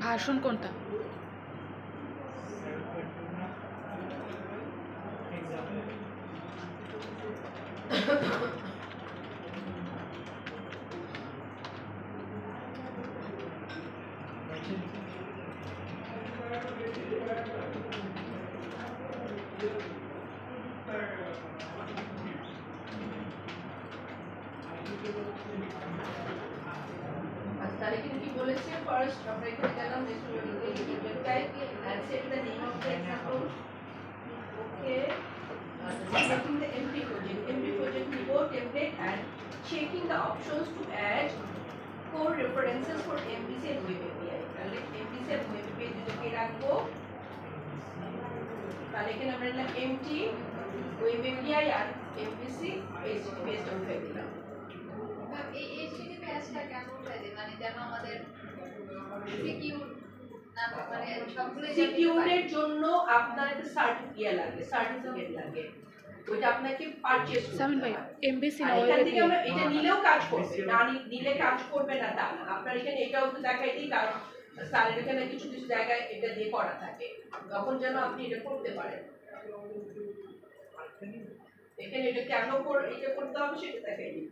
ভাষণ কোনটা? তাহলে কিন্তু কি বলেছে ফার্স্ট আমরা এখানে গেলাম website and set the name of the example. Okay, selecting the empty project nibo template and checking the options to add core references for MVC and web API. তাহলে MVC and web API দুটোকে রাখবো। তাহলে এখানে আমরা নিলাম empty web API আর MVC HTTP file দিলাম। এই HTTP টা কেমন লাগে মানে যেন আমাদের সিকিউর না মানে সবগুলো সিকিউরের জন্য আপনার একটা সার্টিফিকেট লাগে ওইটা আপনাকে পারচেজ করতে হবে। ভাই এমবিসি না এখান থেকে আমরা এটা নিলেও কাজ করবে না নিলে কাজ করবে না তা না। আপনার এখানে এটাও তো দেখাই দিই কারণ স্যারের এখানে কিছু কিছু জায়গায় এটা দিয়ে করা থাকে তখন যেন আপনি এটা করতে পারেন। এখানে এটা কেন এটা করতে হবে সেটা দেখাই দিই।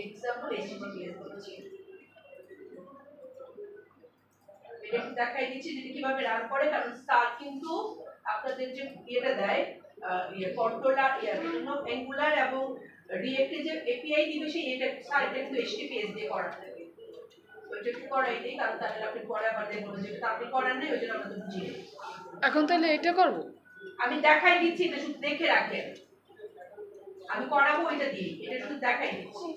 এক্সাম্পল HTTPS বলছি এটা দেখাই দিচ্ছি যেটা কিভাবে রান করে কারণ স্টার কিন্তু আপনাদের যে এটা দেয় কন্ট্রোলার অ্যাঙ্গুলার এবং রিঅ্যাক্ট যে এপিআই দিবে সেই এটা স্টার এটা কিন্তু HTTPS দিয়ে করা থাকে ওইটা একটু করাই দিই কারণ তাহলে আপনি পরে আবার দেখবেন যেটা আপনি করেন না ওইজন্য আমরা তো বুঝি এখন তাহলে এটা করব আমি দেখাই দিচ্ছি এটা শুধু দেখে রাখেন আমি করাবো এটা দিয়ে এটা শুধু দেখাই দিচ্ছি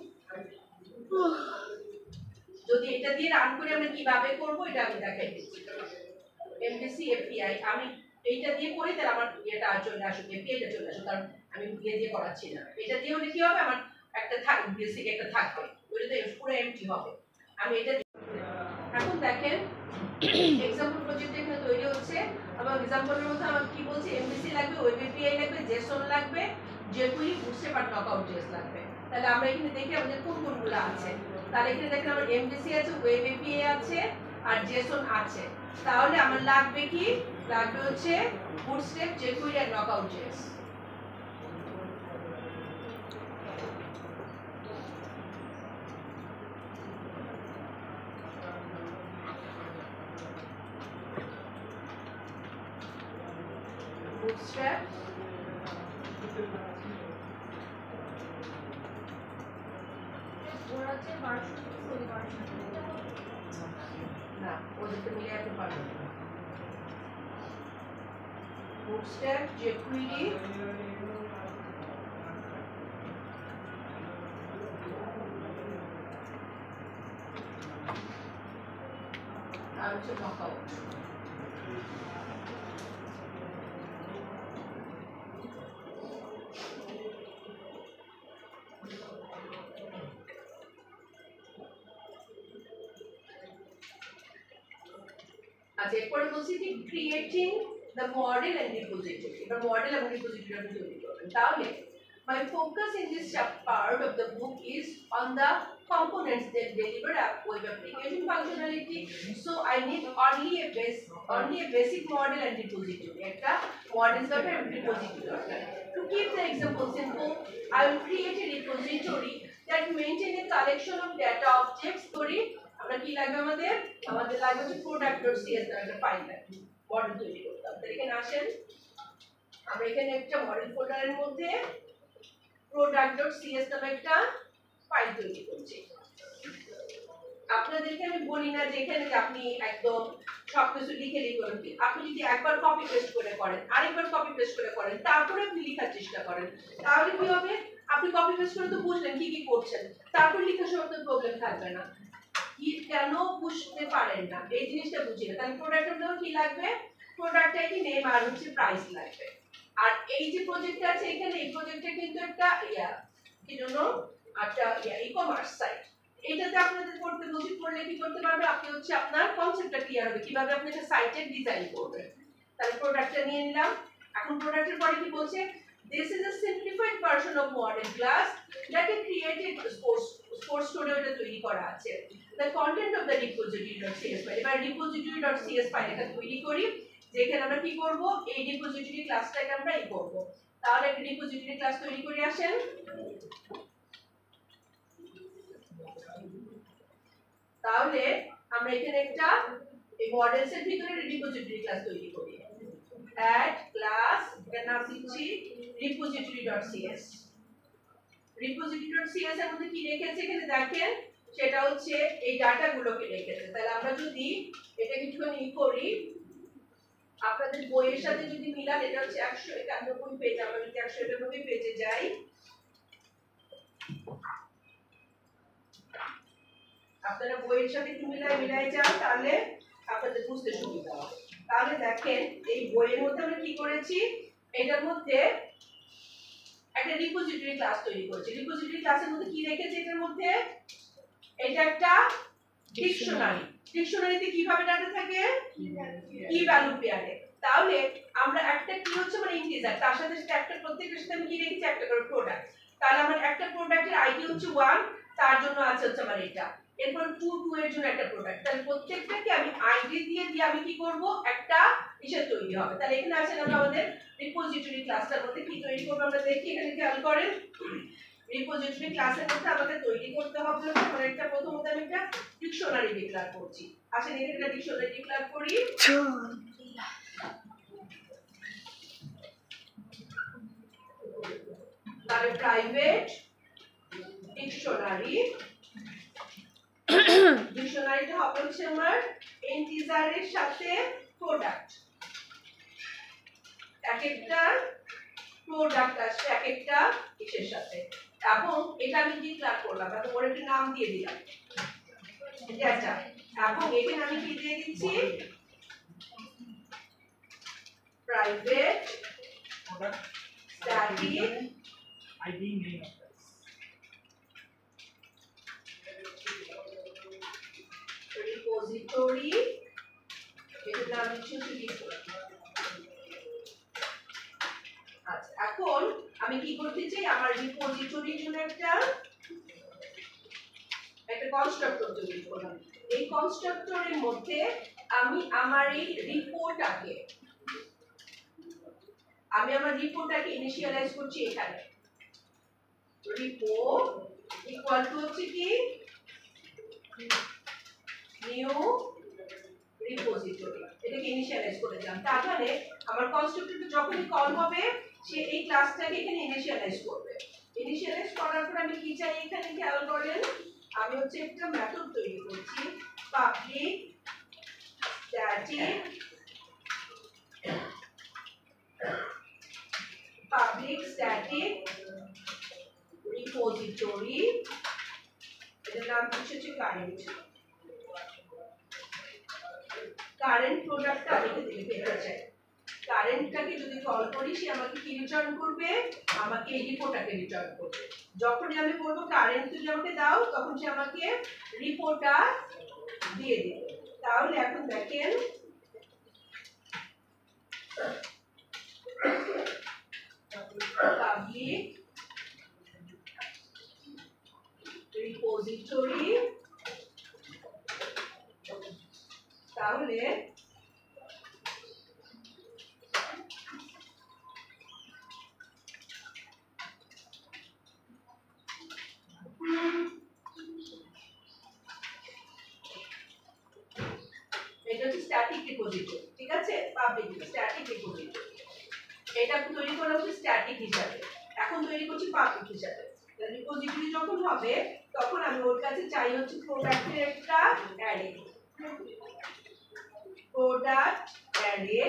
যদি এটা দিয়ে রান করে আমরা কিভাবে করব এটা আমি দেখাই দিচ্ছি এমভিসি এপিআই আমি এইটা দিয়ে করি তাহলে আমার এটা চলে আসবে এপিআইটা চলে আসবে কারণ আমি দিয়ে করাচ্ছি না এটা দিয়ে হলে কি হবে আমার একটা থাকবে বেসিক একটা থাকবে ওইটা তো পুরো এমটি হবে আমি এটা এখন দেখেন এক্সাম্পল প্রজেক্ট এখানে তৈরি হচ্ছে এবং এক্সাম্পলের মধ্যে আমার কি বলছে এমভিসি লাগবে ওয়েব এপিআই লাগবে জেসন লাগবে জেকুইরি বুটস্ট্র্যাপ আর নকআউট জেস লাগবে তাহলে আমরা এখানে দেখি আমাদের কোন কোনগুলো আছে তাহলে এখানে দেখেন আমার এমভিসি আছে ওয়েব এপিআই আছে আর জেসন আছে তাহলে আমার লাগবে কি লাগবে হচ্ছে বুটস্ট্র্যাপ জেকুইরি আর নকআউট জেস bootstrap ওরা যে ভার্সন ওই ভার্সন না ওদেরকে মিলাতে পারবো না bootstrap jQuery আর হচ্ছে knockout আচ্ছা এরপরে বলছি কি creating the model and repository এবার মডেল এবং রিপোজিটরি আপনি তৈরি করবেন তাহলে my focus in this part of the book is on the components that deliver a web application functionality so I need only a basic model and repository একটা model দরকার এবং repository দরকার to keep the example simple I will create a repository that maintain a collection of data objects করি আমরা কি লাগবে আমাদের লাগবে হচ্ছে product.cs নামে একটা ফাইল লাগবে মডেল তৈরি করতে হবে এখানে আসেন আমরা এখানে একটা মডেল ফোল্ডারের মধ্যে product.cs নামে একটা ফাইল তৈরি করছি আপনাদেরকে আমি বলি না যে এখানে আপনি একদম সবকিছু লিখে লিখবেন আপনি যদি একবার কপি পেস্ট করে করেন আরেকবার কপি পেস্ট করে করেন তারপরে আপনি লেখার চেষ্টা করেন তাহলে কি হবে আপনি কপি পেস্ট করে তো বুঝলেন কি কি করছেন তারপর লেখার সময় তো প্রবলেম থাকবে না কি কেন বুঝতে পারেন না এই জিনিসটা বুঝিয়ে তাহলে প্রোডাক্টের জন্য কি লাগবে প্রোডাক্ট আইডি নেম আর হচ্ছে প্রাইস লাগবে আর এই যে প্রজেক্টটা আছে এখানে, এই প্রজেক্টটা কিন্তু একটা কি জন্য একটা ই-কমার্স সাইট। এটাতে আপনাদের করতে বলছি, করলে কি করতে পারবে, আপনি হচ্ছে আপনার কনসেপ্টটা ক্লিয়ার হবে কিভাবে আপনি একটা সাইটের ডিজাইন করবেন। তাহলে প্রোডাক্টটা নিয়ে নিলাম। এখন প্রোডাক্টের পরে কি বলছে, this is a simplified version of model class that is created sports store এটা তৈরি করা আছে। the content of the repository.cs file, এবার repository.cs ফাইল এটা তৈরি করি, যেখানে আমরা কি করব, এই repository ক্লাসটাকে আমরা করব। তাহলে একটা repository ক্লাস তৈরি করে আসেন। তাহলে আমরা এখানে একটা এই মডেলস এর ভিতরে repository ক্লাস তৈরি করি। add class এর নাম দিচ্ছি repository.cs। repository.cs এর মধ্যে কি রেখেছে এখানে দেখেন, সেটা হচ্ছে এই ডাটাগুলোকে রেখেছে। তাহলে আমরা যদি এটা কিছুখানি করি, আপনাদের বইয়ের সাথে যদি মিলান, এটা হচ্ছে 191 পেজ, আমরা যদি 191 পেজে যাই, আপনারা বইয়ের সাথে একটু মিলাই যান, তাহলে আপনাদের বুঝতে সুবিধা হবে। তাহলে দেখেন এই বইয়ের মধ্যে আমরা কি করেছি, এটার মধ্যে একটা রিপোজিটরি ক্লাস তৈরি করেছি। রিপোজিটরি ক্লাসের মধ্যে কি রেখেছে, এটার মধ্যে এটা একটা ডিকশনারি। ডিকশনারিতে কিভাবে ডাটা থাকে, কি ভ্যালু পেয়ারে। তাহলে আমরা একটা কি হচ্ছে মানে ইন্টিজার, তার সাথে সাথে একটা প্রত্যেকের সাথে আমি কি রেখেছি, একটা করে প্রোডাক্ট। তাহলে আমার একটা প্রোডাক্টের আইডি হচ্ছে 1, তার জন্য আছে হচ্ছে আমার এটা। এরপর 2 এর জন্য একটা প্রোডাক্ট। তাহলে প্রত্যেকটাকে আমি আইডি দিয়ে আমি কি করব, একটা হিসাব তৈরি হবে। তাহলে এখানে আছে আমরা আমাদের রিপোজিটরি ক্লাসটার মধ্যে কি তৈরি করব, আমরা দেখি এখানে খেয়াল করেন। রিপোজিটরি ক্লাসের মধ্যে আমাকে তৈরি করতে হবে মানে একটা, প্রথমত আমি একটা ডিকশনারি ডিক্লেয়ার করছি। আসেন এখানে একটা ডিকশনারি ডিক্লেয়ার করি। তাহলে প্রাইভেট ডিকশনারি, ডিকশনারিটা হবে হচ্ছে আমার ইন্টিজারের সাথে প্রোডাক্ট। এক একটা প্রোডাক্ট আসছে এক একটা কিসের সাথে, এবং এটা আমি ডিক্লেয়ার করলাম, এবং ওর একটা নাম দিয়ে দিলাম ডেটা। এবং এখানে আমি কি দিয়ে দিচ্ছি, প্রাইভেট স্ট্যাটিক আইডি নেই রিপোজিটরি, এটার নাম দিচ্ছি রিপোজিটরি। আচ্ছা, এখন আমি কি করতে চাই, আমার রিপোজিটরির জন্য একটা কনস্ট্রাক্টর তৈরি করলাম। এই কনস্ট্রাক্টরের মধ্যে আমি আমার এই রিপোর্টটাকে ইনিশিয়ালাইজ করছি এখানে। রিপোর্ট ইকুয়াল টু হচ্ছে কি নিউ রিপোজিটরি, এটাকে ইনিশিয়ালাইজ করে দিলাম। তার মানে আমার কনস্ট্রাক্টরটা যখনই কল হবে, সে এই ক্লাসটাকে এখানে ইনিশিয়ালাইজ করবে। ইনিশিয়ালাইজ করার পর আমি কি চাই, এখানে খেয়াল করেন, আমি হচ্ছে একটা মেথড তৈরি করছি, পাবলিক স্ট্যাটিক রিপোজিটরি, এটার নাম হচ্ছে কারেন্ট প্রোডাক্টটা আমি এখানে পেতে চাই। কারেন্টটাকে যদি কল করি, সে আমাকে কি রিটার্ন করবে, আমাকে এই রিপোর্টটাকে রিটার্ন করবে। যখনই আমি বলবো কারেন্ট তুমি আমাকে দাও, তখন সে আমাকে রিপোর্টটা দিয়ে দিবে। তাহলে এখন দেখেন পাবলিক রিপোজিটরি, তাহলে এটা হচ্ছে স্ট্যাটিক রিপোজিটরি, ঠিক আছে, পাবলিক স্ট্যাটিক রিপোজিটরি। এটা তৈরি করা হচ্ছে স্ট্যাটিক হিসাবে, এখন তৈরি করছি পাবলিক হিসাবে। রিপোজিটরি যখন হবে, তখন আমি ওর কাছে চাই হচ্ছে প্রোডাক্টের একটা অ্যারে, প্রোডাক্ট অ্যারে,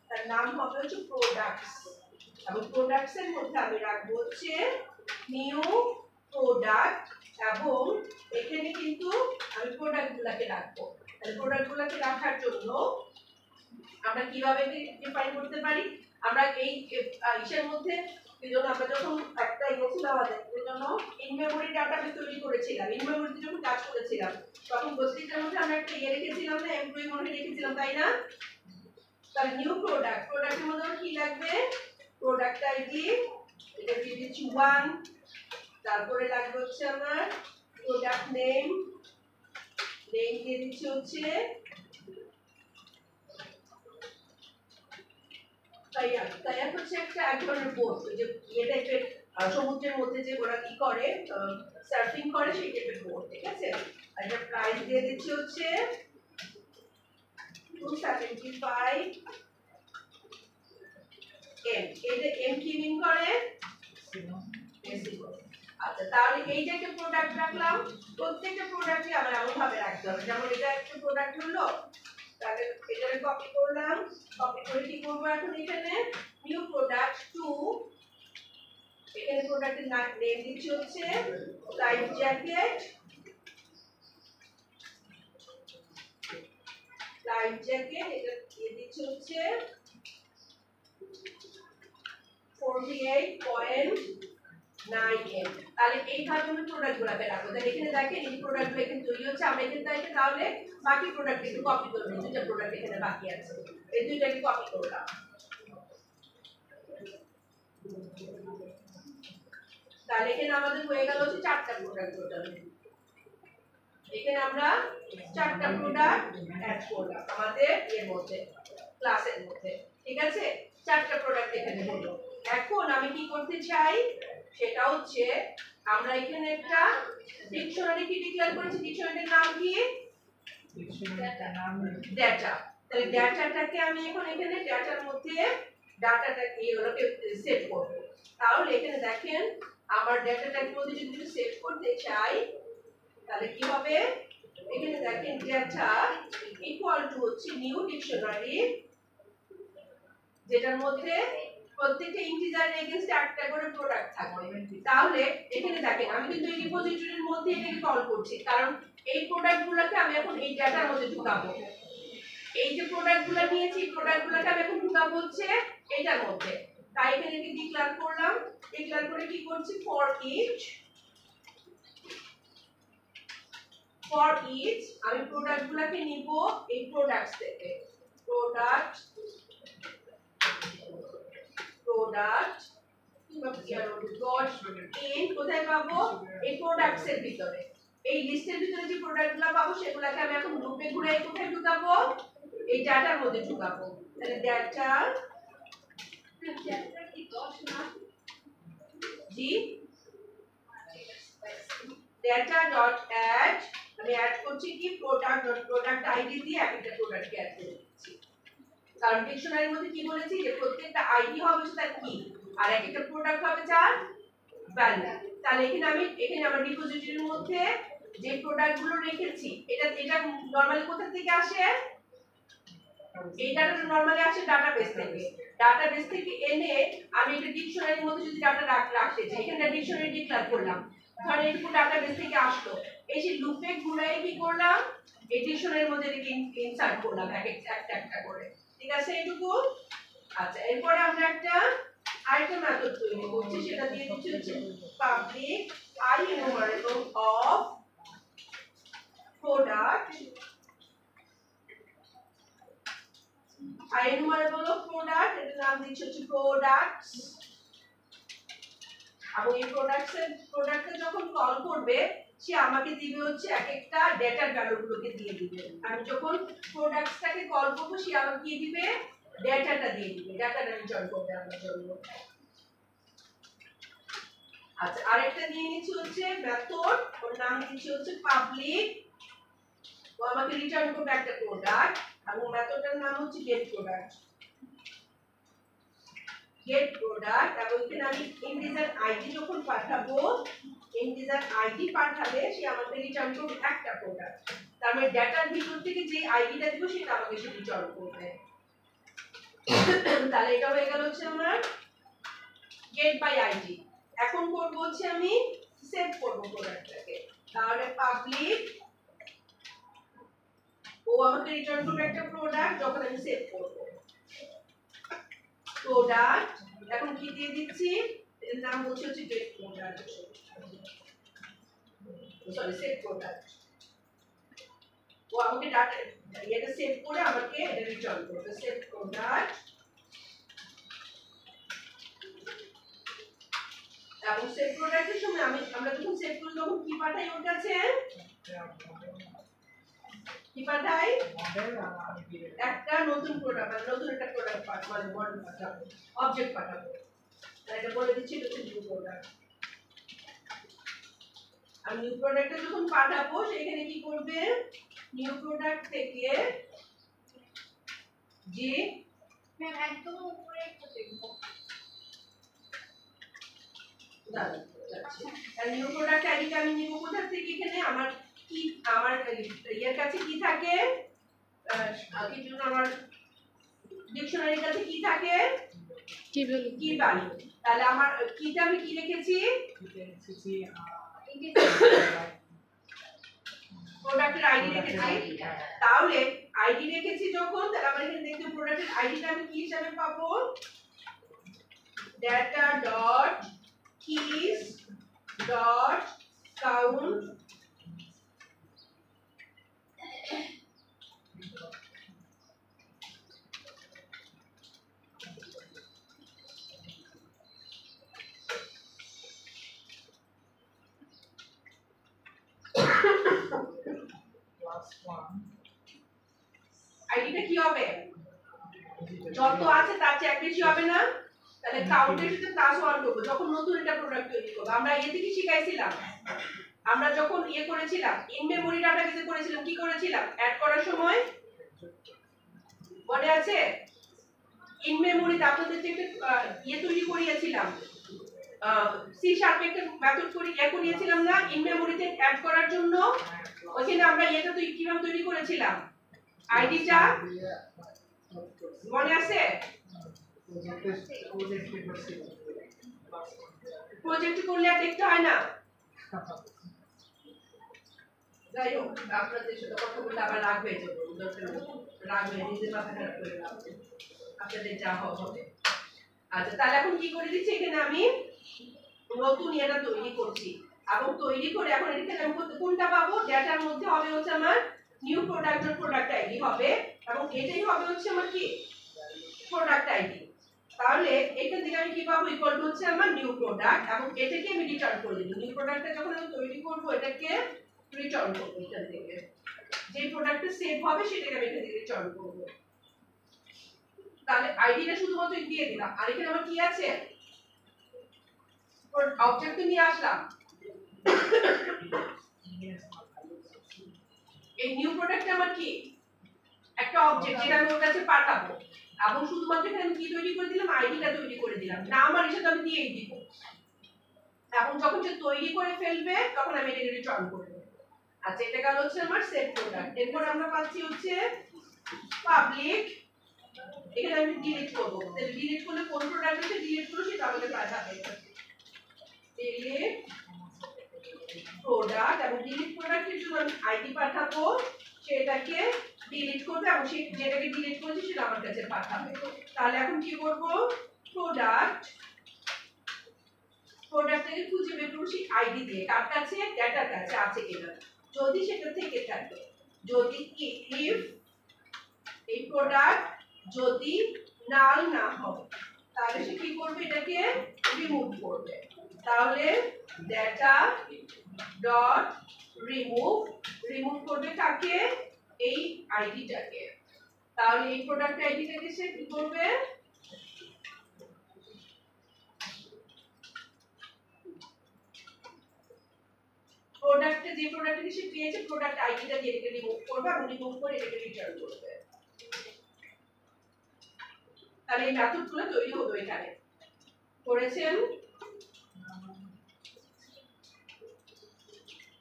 তার নাম হবে হচ্ছে প্রোডাক্টস, এবং প্রোডাক্টস এর মধ্যে আমি রাখবো হচ্ছে নিউ প্রোডাক্ট, এবং এখানে কিন্তু আমি প্রোডাক্টগুলোকে রাখবো। তাহলে প্রোডাক্টগুলোকে রাখার জন্য আমরা কিভাবে ডিফাইন করতে পারি, আমরা এই ইসের মধ্যে যখন আমরা যখন একটা গেছিলাম আমাদের জন্য ইন মেমোরি ডাটাবেস তৈরি করেছিলাম, ইন মেমোরিতে যখন কাজ করেছিলাম তখন প্রত্যেকটার মধ্যে আমরা একটা রেখেছিলাম না, এমপ্লয়ি মনে রেখেছিলাম, তাই না? তাহলে নিউ প্রোডাক্ট, প্রোডাক্টের মধ্যে কি লাগবে? প্রোডাক্ট আইডি, এটা দিয়ে দিচ্ছি 1, তারপরে লাগবে হচ্ছে আমার প্রোডাক্ট নেম, নেম দিয়ে দিচ্ছি হচ্ছে কায়াক হচ্ছে একটা এক ধরনের বোট, যে ইয়ে টাইপের সমুদ্রের মধ্যে যে ওরা কি করে সার্ফিং করে সেই টাইপের বোট, ঠিক আছে? আর এটা প্রাইস দিয়ে দিচ্ছি হচ্ছে 275 এম। এটা এম কি মিন করে? আচ্ছা, তাহলে এই যে একটা প্রোডাক্ট রাখলাম, প্রত্যেকটা প্রোডাক্টই আমরা এমন ভাবে রাখতে হবে, যেমন এটা একটা প্রোডাক্ট হলো, তাহলে এটাকে কপি করলাম, কপি করে কি করব এখন এখানে নিউ প্রোডাক্ট 2, এখানে প্রোডাক্টের নেম দিচ্ছি হচ্ছে লাইফ জ্যাকেট, লাইফ জ্যাকেট, এটা দিয়ে দিচ্ছি হচ্ছে 48.9 এম। তাহলে এইভাবে আমি প্রোডাক্টগুলোকে রাখবো। তাহলে এখানে দেখেন এই প্রোডাক্টগুলো এখানে তৈরি হচ্ছে, আমরা এখানে দেখে তাহলে বাকি প্রোডাক্ট একটু কপি করব, দুটো প্রোডাক্ট এখানে বাকি আছে, এই দুইটাকে কপি করলাম। তাহলে এখানে আমাদের হয়ে গেল হচ্ছে 4টা প্রোডাক্ট টোটাল। এখানে আমরা 4টা প্রোডাক্ট অ্যাড করলাম আমাদের এর মধ্যে, ক্লাসের মধ্যে, ঠিক আছে? 4টা প্রোডাক্ট এখানে হলো। এখন আমি কি করতে চাই সেটা হচ্ছে আমরা এখানে একটা ডিকশনারি কি ডিক্লেয়ার করেছি, ডিকশনারির নাম কি? ডেটা। তাহলে ডেটাটাকে আমি এখন এখানে ডেটার মধ্যে ডাটাটাকে ওটাকে সেট করব। তাহলে এখানে দেখেন আমার ডেটাটাকে মধ্যে যদি সেট করতে চাই তাহলে কি হবে? এখানে দেখেন ডেটা ইকুয়াল টু হচ্ছে নিউ ডিকশনারি, যেটার মধ্যে প্রত্যেকটা ইন্টিজার এগেইনস্ট একটা করে প্রোডাক্ট থাকবে। তাহলে এখানে দেখেন আমি কিন্তু এই রিপোজিটরির মধ্যে এটাকে কল করছি, কারণ এই প্রোডাক্টগুলোকে আমি এখন এই ডেটার মধ্যে ঢুকাবো। এই যে প্রোডাক্টগুলো নিয়েছি, প্রোডাক্টগুলোকে আমি এখন ঢুকাবো হচ্ছে এটার মধ্যে। তাই এখানে কি ডিক্লেয়ার করলাম, ডিক্লেয়ার করে কি করছি ফর ইচ আমি প্রোডাক্টগুলোকে নিব এই প্রোডাক্টস থেকে, প্রোডাক্ট কোথায় পাবো? এই প্রোডাক্টস এর ভিতরে, এই লিস্টের ভিতরে যে প্রোডাক্টগুলো পাবো সেগুলোকে আমি এখন লুপে ঘুরাই কোথায় ঢুকাবো? এই ডাটার মধ্যে ঢুকাবো। তাহলে ডাটা কি 10 না? জি data dot add, আমি অ্যাড করছি কি প্রোডাক্ট ডট প্রোডাক্ট আইডি দিয়ে একটা প্রোডাক্টকে অ্যাড করে দিচ্ছি। কারণ ডিকশনারির মধ্যে কি বলেছি যে প্রত্যেকটা আইডি হবে তার কি, আর একটা প্রোডাক্ট হবে যার ভ্যালু। তাহলে এখানে আমার রিপোজিটরির মধ্যে যে প্রোডাক্টগুলো রেখেছি এটা নরমালি কোথা থেকে আসে? এই ডাটাটা নরমালি আসে ডাটাবেস থেকে। ডাটাবেস থেকে এনে আমি একটা ডিকশনারির মধ্যে যদি ডাটা রাখতে চাই, এখানে ডিকশনারি ডিক্লেয়ার করলাম, ধরেন এইটুকু ডাটাবেস থেকে আসলো, এই যে লুপে ঘুরাই কি করলাম এই ডিকশনারির মধ্যে এটাকে ইনসার্ট করলাম একটা করে, ঠিক আছে এইটুকু? আচ্ছা, এরপরে আমরা আরেকটা মেথড তৈরি করছি, সেটা দিয়ে দিচ্ছি হচ্ছে public I enumerable of product, enumerable of product, এটার নাম দিচ্ছি হচ্ছে products। এবং এই প্রোডাক্টে যখন কল করবে সে আমাকে দিবে হচ্ছে একটা ডেটার ভ্যালুগুলোকে দিয়ে দিবে। আমি যখন প্রোডাক্টসটাকে কল করব সে আমাকে কি দিবে? ডেটাটা দিয়ে দিবে, ডেটাটা রিটার্ন করবে আমার জন্য। আচ্ছা, আরেকটা দিয়ে নিচ্ছি হচ্ছে মেথড, ওর নাম দিচ্ছি হচ্ছে পাবলিক, ও আমাকে রিটার্ন করবে একটা প্রোডাক্ট, এবং মেথডটার নাম হচ্ছে গেট প্রোডাক্ট। এবং এখানে আমি ইন্টিজার আইডি যখন পাঠাবো, ইন্টিজার আইডি পাঠালে সে আমাকে রিটার্ন করবে একটা প্রোডাক্ট। তার মানে ডেটার ভিতর থেকে যে আইডিটা দিব সেটা আমাকে সে রিটার্ন করবে। তাহলে এটা হয়ে গেল হচ্ছে আমার গেট বাই আইডি। এখন করব হচ্ছে আমি সেভ করব প্রোডাক্টটাকে, তাহলে পাবলিক ও আমাকে রিটার্ন করবে একটা প্রোডাক্ট যখন আমি সেভ করব। প্রোডাক্ট এখন কি দিয়ে দিচ্ছি এর নাম বলছি হচ্ছে get product sorry set product ও আমাকে ডাটা এটা সেভ করে আমাকে এটা রিটার্ন করবে সেট প্রোডাক্ট এবং সেট প্রোডাক্টের সময় আমরা যখন সেট করি তখন কি পাঠাই ওর কাছে কি পাঠাই একটা নতুন প্রোডাক্ট নতুন একটা প্রোডাক্ট মানে মডেল পাঠাবো অবজেক্ট পাঠাবো এটা বলে দিচ্ছি এটা হচ্ছে নিউ প্রোডাক্ট আর নিউ প্রোডাক্টটা যখন পাঠাবো সেখানে কি করবে নিউ প্রোডাক্ট থেকে যে ম্যাম একদম উপরে একটু দেখবো আর নিউ প্রোডাক্ট আইডিটা আমি নিব কোথা থেকে এখানে আমার কি আমার ইয়ের কাছে কি থাকে কি জন্য আমার ডিকশনারির কাছে কি থাকে কি ভ্যালু কি ভ্যালু তাহলে আমার কিটা আমি কি রেখেছি প্রোডাক্টের আইডি রেখেছি তাহলে আইডি রেখেছি যখন তাহলে আমরা এখানে দেখতে প্রোডাক্টের আইডিটা আমি কি হিসাবে পাবো data dot keys dot count আইডিটা কি হবে যত আছে তার চেয়ে এক বেশি হবে না তাহলে কাউন্টের সাথে প্লাস 1 করব যখন নতুন একটা প্রোডাক্ট তৈরি করব আমরা এতে কি শিখাইছিলাম আমরা যখন করেছিলাম ইন মেমরি ডাটাবেসে করেছিলাম কি করেছিলাম অ্যাড করার সময় মনে আছে ইন মেমরিতে আপনাদের যে একটা তৈরি করিয়েছিলাম সি শার্প একটা মেথড করিয়েছিলাম না ইন মেমরিতে অ্যাড করার জন্য ওখানে আমরা এটা তো কিভাবে তৈরি করেছিলাম আইডিটা মনে আছে প্রজেক্ট করলে আর দেখতে হয় না যাই হোক আপনাদের সাথে কথা বলতে আবার রাগ হয়ে যাবে রাগ হয়ে নিজের মাথা খারাপ করে রাখবে আপনাদের যা হবে আচ্ছা তাহলে এখন কি করে দিচ্ছি এখানে আমি নতুন এটা তৈরি করছি এবং তৈরি করে এখন এখানে আমি কোনটা পাবো ডেটার মধ্যে হবে হচ্ছে আমার নিউ প্রোডাক্ট আইডি হবে এবং এটাই হবে হচ্ছে আমার কি প্রোডাক্ট আইডি তাহলে এখান থেকে আমি কি পাবো ইকুয়াল টু হচ্ছে আমার নিউ প্রোডাক্ট এবং এটাকে আমি রিটার্ন করে দেব নিউ প্রোডাক্টটা যখন আমি তৈরি করব এটাকে রিটার্ন করব এখান থেকে যে প্রোডাক্টটা সেভ হবে সেটাকে আমি এখান থেকে রিটার্ন করব তাহলে আইডিটা শুধুমাত্র দিয়ে দিলাম আর এখানে আমার কি আছে অবজেক্ট নিয়ে আসলাম এই নিউ প্রোডাক্টটা আমার কি একটা অবজেক্ট যেটা আমি ওর কাছে পাঠাবো এবং শুধুমাত্র এখানে আমি কি তৈরি করে দিলাম আইডিটা তৈরি করে দিলাম নাম আর এসে আমি দিয়েই দিব এখন যখন সে তৈরি করে ফেলবে তখন আমি এটাকে রিটার্ন করে দেব আচ্ছা এটা গেল হচ্ছে আমার সেট প্রোডাক্ট এরপর আমরা পাচ্ছি হচ্ছে পাবলিক এখানে আমি ডিলিট করব তাহলে ডিলিট করলে কোন প্রোডাক্টটা ডিলিট করব সেটা আমাদের পাঠাবে ডিলিট প্রোডাক্ট এবং ডিলিট প্রোডাক্টের জন্য আমি আইডি পাঠাবো সেটাকে ডিলিট করবে এবং সে যেটাকে ডিলিট করেছে সেটা আমার কাছে পাঠাবে তাহলে এখন কি করব প্রোডাক্টটাকে খুঁজে বের করব সেই আইডি দিয়ে কার কাছে ডেটার কাছে আছে কিনা যদি সেটা থেকে থাকে যদি ইফ এই প্রোডাক্ট যদি নাল না হয় তাহলে সে কি করবে এটাকে রিমুভ করবে তাহলে ডেটা ডট রিমুভ করবে কাকে এই আইডিটাকে তাহলে এই প্রোডাক্ট আইডিটাকে সে কি করবে প্রোডাক্টে যে প্রোডাক্টকে সে পেয়েছে প্রোডাক্ট আইডিটা দিয়ে এটাকে রিমুভ করবে এবং রিমুভ করে এটাকে রিটার্ন করবে তাহলে এই মেথডগুলো তৈরি হলো এখানে করেছেন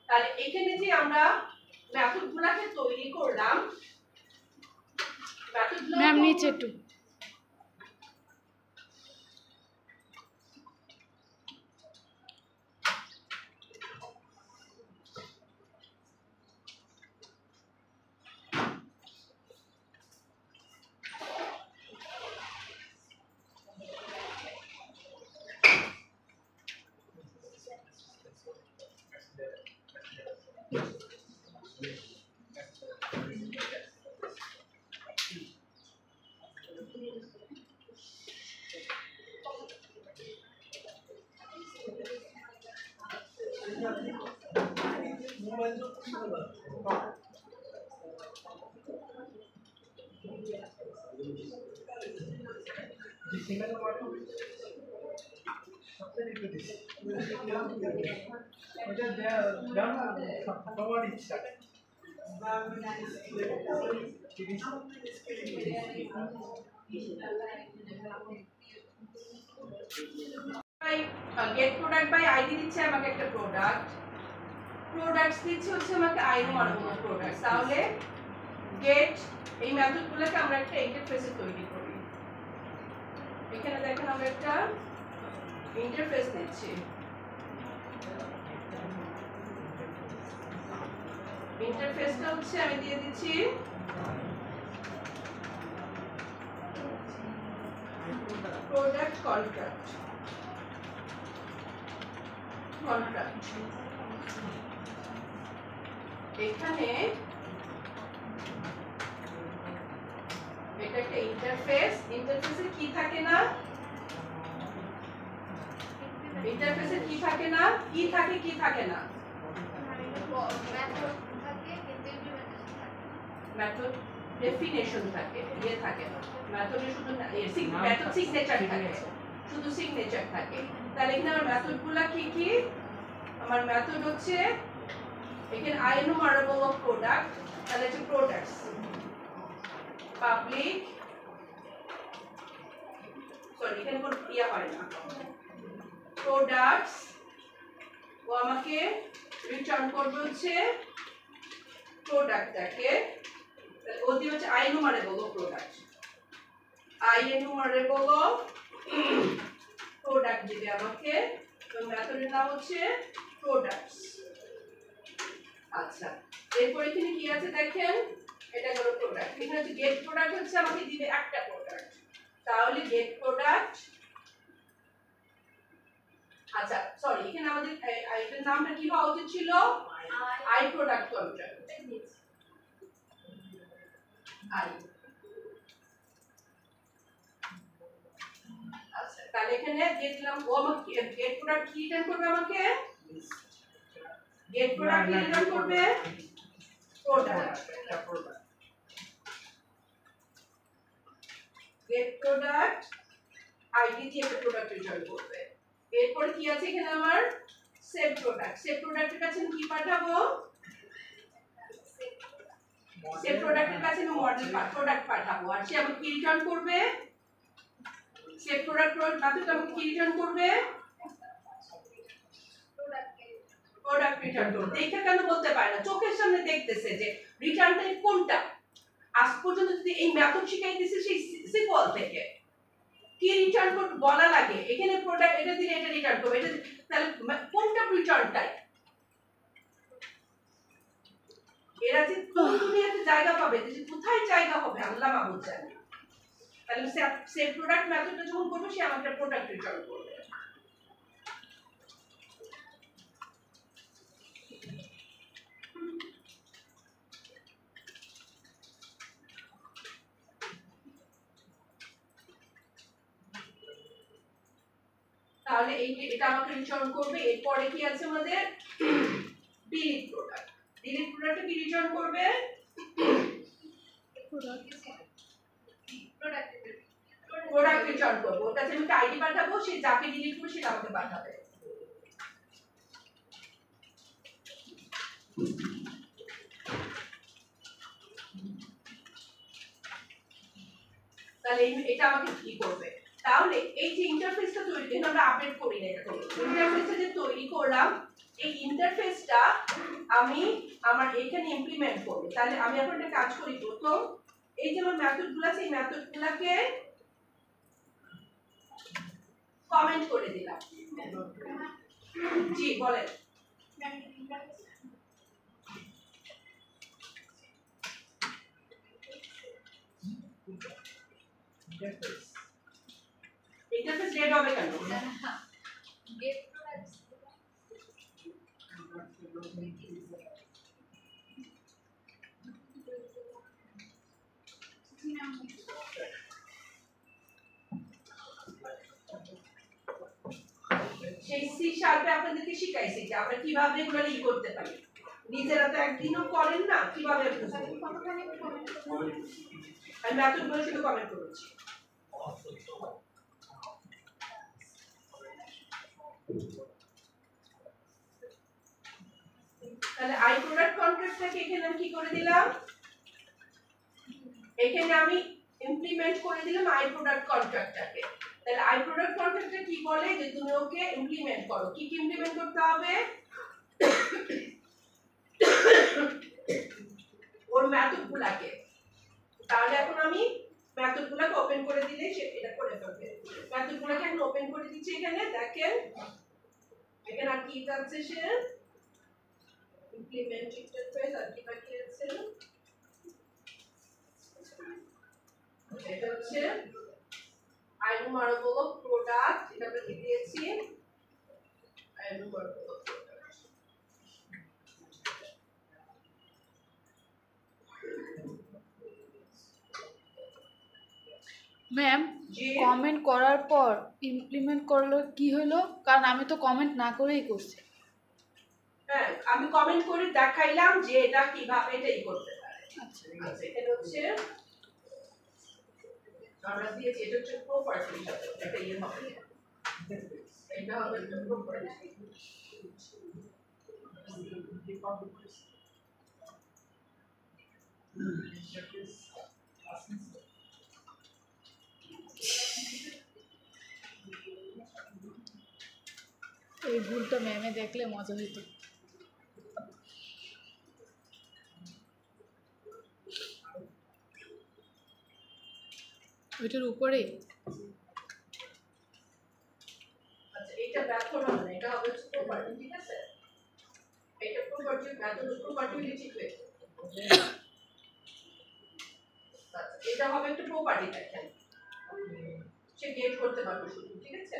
তাহলে এখানে যে আমরা মেথডগুলোকে তৈরি করলাম মেথডগুলো ম্যাম নিচে একটু গেট প্রোডাক্ট বাই আইডি দিচ্ছে আমাকে একটা প্রোডাক্ট, প্রোডাক্টস দিচ্ছে হচ্ছে আমাকে আইনো মানবো প্রোডাক্টস। তাহলে গেট এই মেথডগুলোকে আমরা একটা ইন্টারফেসে তৈরি করি। এখানে দেখেন আমরা একটা ইন্টারফেস দিচ্ছি। ইন্টারফেসটা হচ্ছে আমি দিয়ে দিচ্ছি প্রোডাক্ট কন্ট্রাক্ট। এখানে এটা একটা ইন্টারফেস, ইন্টারফেসে কি থাকে না, ইন্টারফেসে কি থাকে না, কি থাকে কি থাকে না, মেথড ডেফিনেশন থাকে, ইয়ে থাকে না, মেথডে শুধু মেথড সিগনেচার থাকে, শুধু সিগনেচার থাকে। তাহলে এখানে আমার মেথডগুলো কি কি, আমার মেথড হচ্ছে এখানে IEnumerable of product, তাহলে হচ্ছে প্রোডাক্টস পাবলিক, সরি এখানে কোনো ইয়া হয় না, প্রোডাক্টস ও আমাকে রিটার্ন করবে হচ্ছে প্রোডাক্টটাকে, ও দিয়ে হচ্ছে IEnumerable of product, IEnumerable of product দিবে আমাকে, তো মেথডের নাম হচ্ছে প্রোডাক্টস। আচ্ছা, এরপর এখানে কি আছে দেখেন, এটা হলো প্রোডাক্ট। এখানে হচ্ছে গেট প্রোডাক্ট হচ্ছে আমাকে দিবে একটা প্রোডাক্ট, তাহলে গেট প্রোডাক্ট, আচ্ছা সরি এখানে আমাদের এটার নামটা কি হওয়া উচিত ছিল, আই প্রোডাক্ট কন্ট্রাক্ট, আই। আচ্ছা তাহলে এখানে দিয়ে দিলাম, ও আমাকে গেট প্রোডাক্ট কি রিটার্ন করবে, আমাকে গেট প্রোডাক্ট কি রিটার্ন করবে, প্রোডাক্ট, গেট প্রোডাক্ট আইডি দিয়ে একটা প্রোডাক্ট রিটার্ন করবে। এরপর কি আছে এখানে আমার সেভ প্রোডাক্ট, সেভ প্রোডাক্টের কাছে কি পাঠাবো, সেভ প্রোডাক্টের কাছে আমি মডেল প্রোডাক্ট পাঠাবো, আর সে আমাকে কি রিটার্ন করবে, সেভ প্রোডাক্ট মেথড আমাকে কি রিটার্ন করবে, প্রোডাক্ট রিটার্ন করবে। দেখে কেন বলতে পারে না, চোখের সামনে দেখতেছে যে রিটার্ন টাইপ কোনটা, আজ পর্যন্ত যদি এই মেথড শিখাইতেছে সেই সিম্পল থেকে কি রিটার্ন করতে বলা লাগে, এখানে প্রোডাক্ট এটা দিলে এটা রিটার্ন করবে, এটা তাহলে কোনটা রিটার্ন টাইপ, এরা যে কোন দুনিয়াতে জায়গা পাবে, যে কোথায় জায়গা হবে আল্লাহ মাহবুব জানে। তাহলে সেভ প্রোডাক্ট মেথডটা যখন করবে সে আমাকে প্রোডাক্ট রিটার্ন করবে। তাহলে এটা আমাকে রিটার্ন করবে। এরপরে কি আছে আমাদের ডিলিট প্রোডাক্ট, ডিলিট প্রোডাক্টে কি রিটার্ন করবে, প্রোডাক্ট রিটার্ন করবে। ওর কাছে আমি একটা আইডি পাঠাবো, সে যাকে ডিলিট করবে সেটা আমাকে পাঠাবে। তাহলে এটা আমাকে কি করবে, তাহলে এই যে ইন্টারফেসটা তৈরি করে আমরা আপডেট করি না, এটা ইন্টারফেসটা যে তৈরি করলাম, এই ইন্টারফেসটা আমি আমার এখানে ইমপ্লিমেন্ট করব। তাহলে আমি এখন একটা কাজ করি, প্রথম এই যে আমার মেথডগুলো আছে এই মেথডগুলোকে কমেন্ট করে দিলাম। জি বলেন, ইন্টারফেস রেড হবে কেন, গেট প্রোডাক্টস সেই সি শার্পে আপনাদেরকে শিখাইছি যে আমরা কিভাবে এগুলো ই করতে পারি। নিজেরা তো একদিনও করেন না, কিভাবে আমি মেথডগুলো শুধু কমেন্ট করেছি। তাহলে আই প্রোডাক্ট কন্ট্রাক্টটাকে এখানে আমি কি করে দিলাম, এখানে আমি ইমপ্লিমেন্ট করে দিলাম আই প্রোডাক্ট কন্ট্রাক্টটাকে। তাহলে আই প্রোডাক্ট কন্ট্রাক্টটা কি বলে যে তুমি ওকে ইমপ্লিমেন্ট করো। কি কি ইমপ্লিমেন্ট করতে হবে, ওর মেথডগুলোকে। তাহলে এখন আমি মেথডগুলোকে ওপেন করে দিলে সে এটা করে ফেলবে। মেথডগুলোকে এখন ওপেন করে দিচ্ছি। এখানে দেখেন এখানে আর কি আছে, সে ইমপ্লিমেন্ট ইন্টারফেস আর কি বাকি আছে, এটা হচ্ছে আইনুমারেবল প্রোডাক্ট, এটা আমরা কি দিয়েছি আইনুমারেবল প্রোডাক্ট। ম্যাম কমেন্ট করার পর ইমপ্লিমেন্ট করলো কি হলো, কারণ আমি তো কমেন্ট না করেই করছি। হ্যাঁ আমি কমেন্ট করে দেখাইলাম যে এটা কিভাবে এটাই করতে পারে। আচ্ছা আচ্ছা এটা হচ্ছে আমরা দিয়েছি, এটা হচ্ছে প্রপার্টি, এটা ইয়ে হবে, এটা হবে প্রপার্টি। এই ভুলটা ম্যামে দেখলে মজা হইতো। ওইটার উপরে আচ্ছা এটা ব্যাথর হবে না, এটা হবে প্রপার্টি, ঠিক আছে? এটা প্রপার্টি ব্যাথর প্রপার্টি ঠিক হয়েছে। আচ্ছা এটা হবে একটা প্রপার্টি, দেখেন সে গেট করতে পারবে শুধু, ঠিক আছে?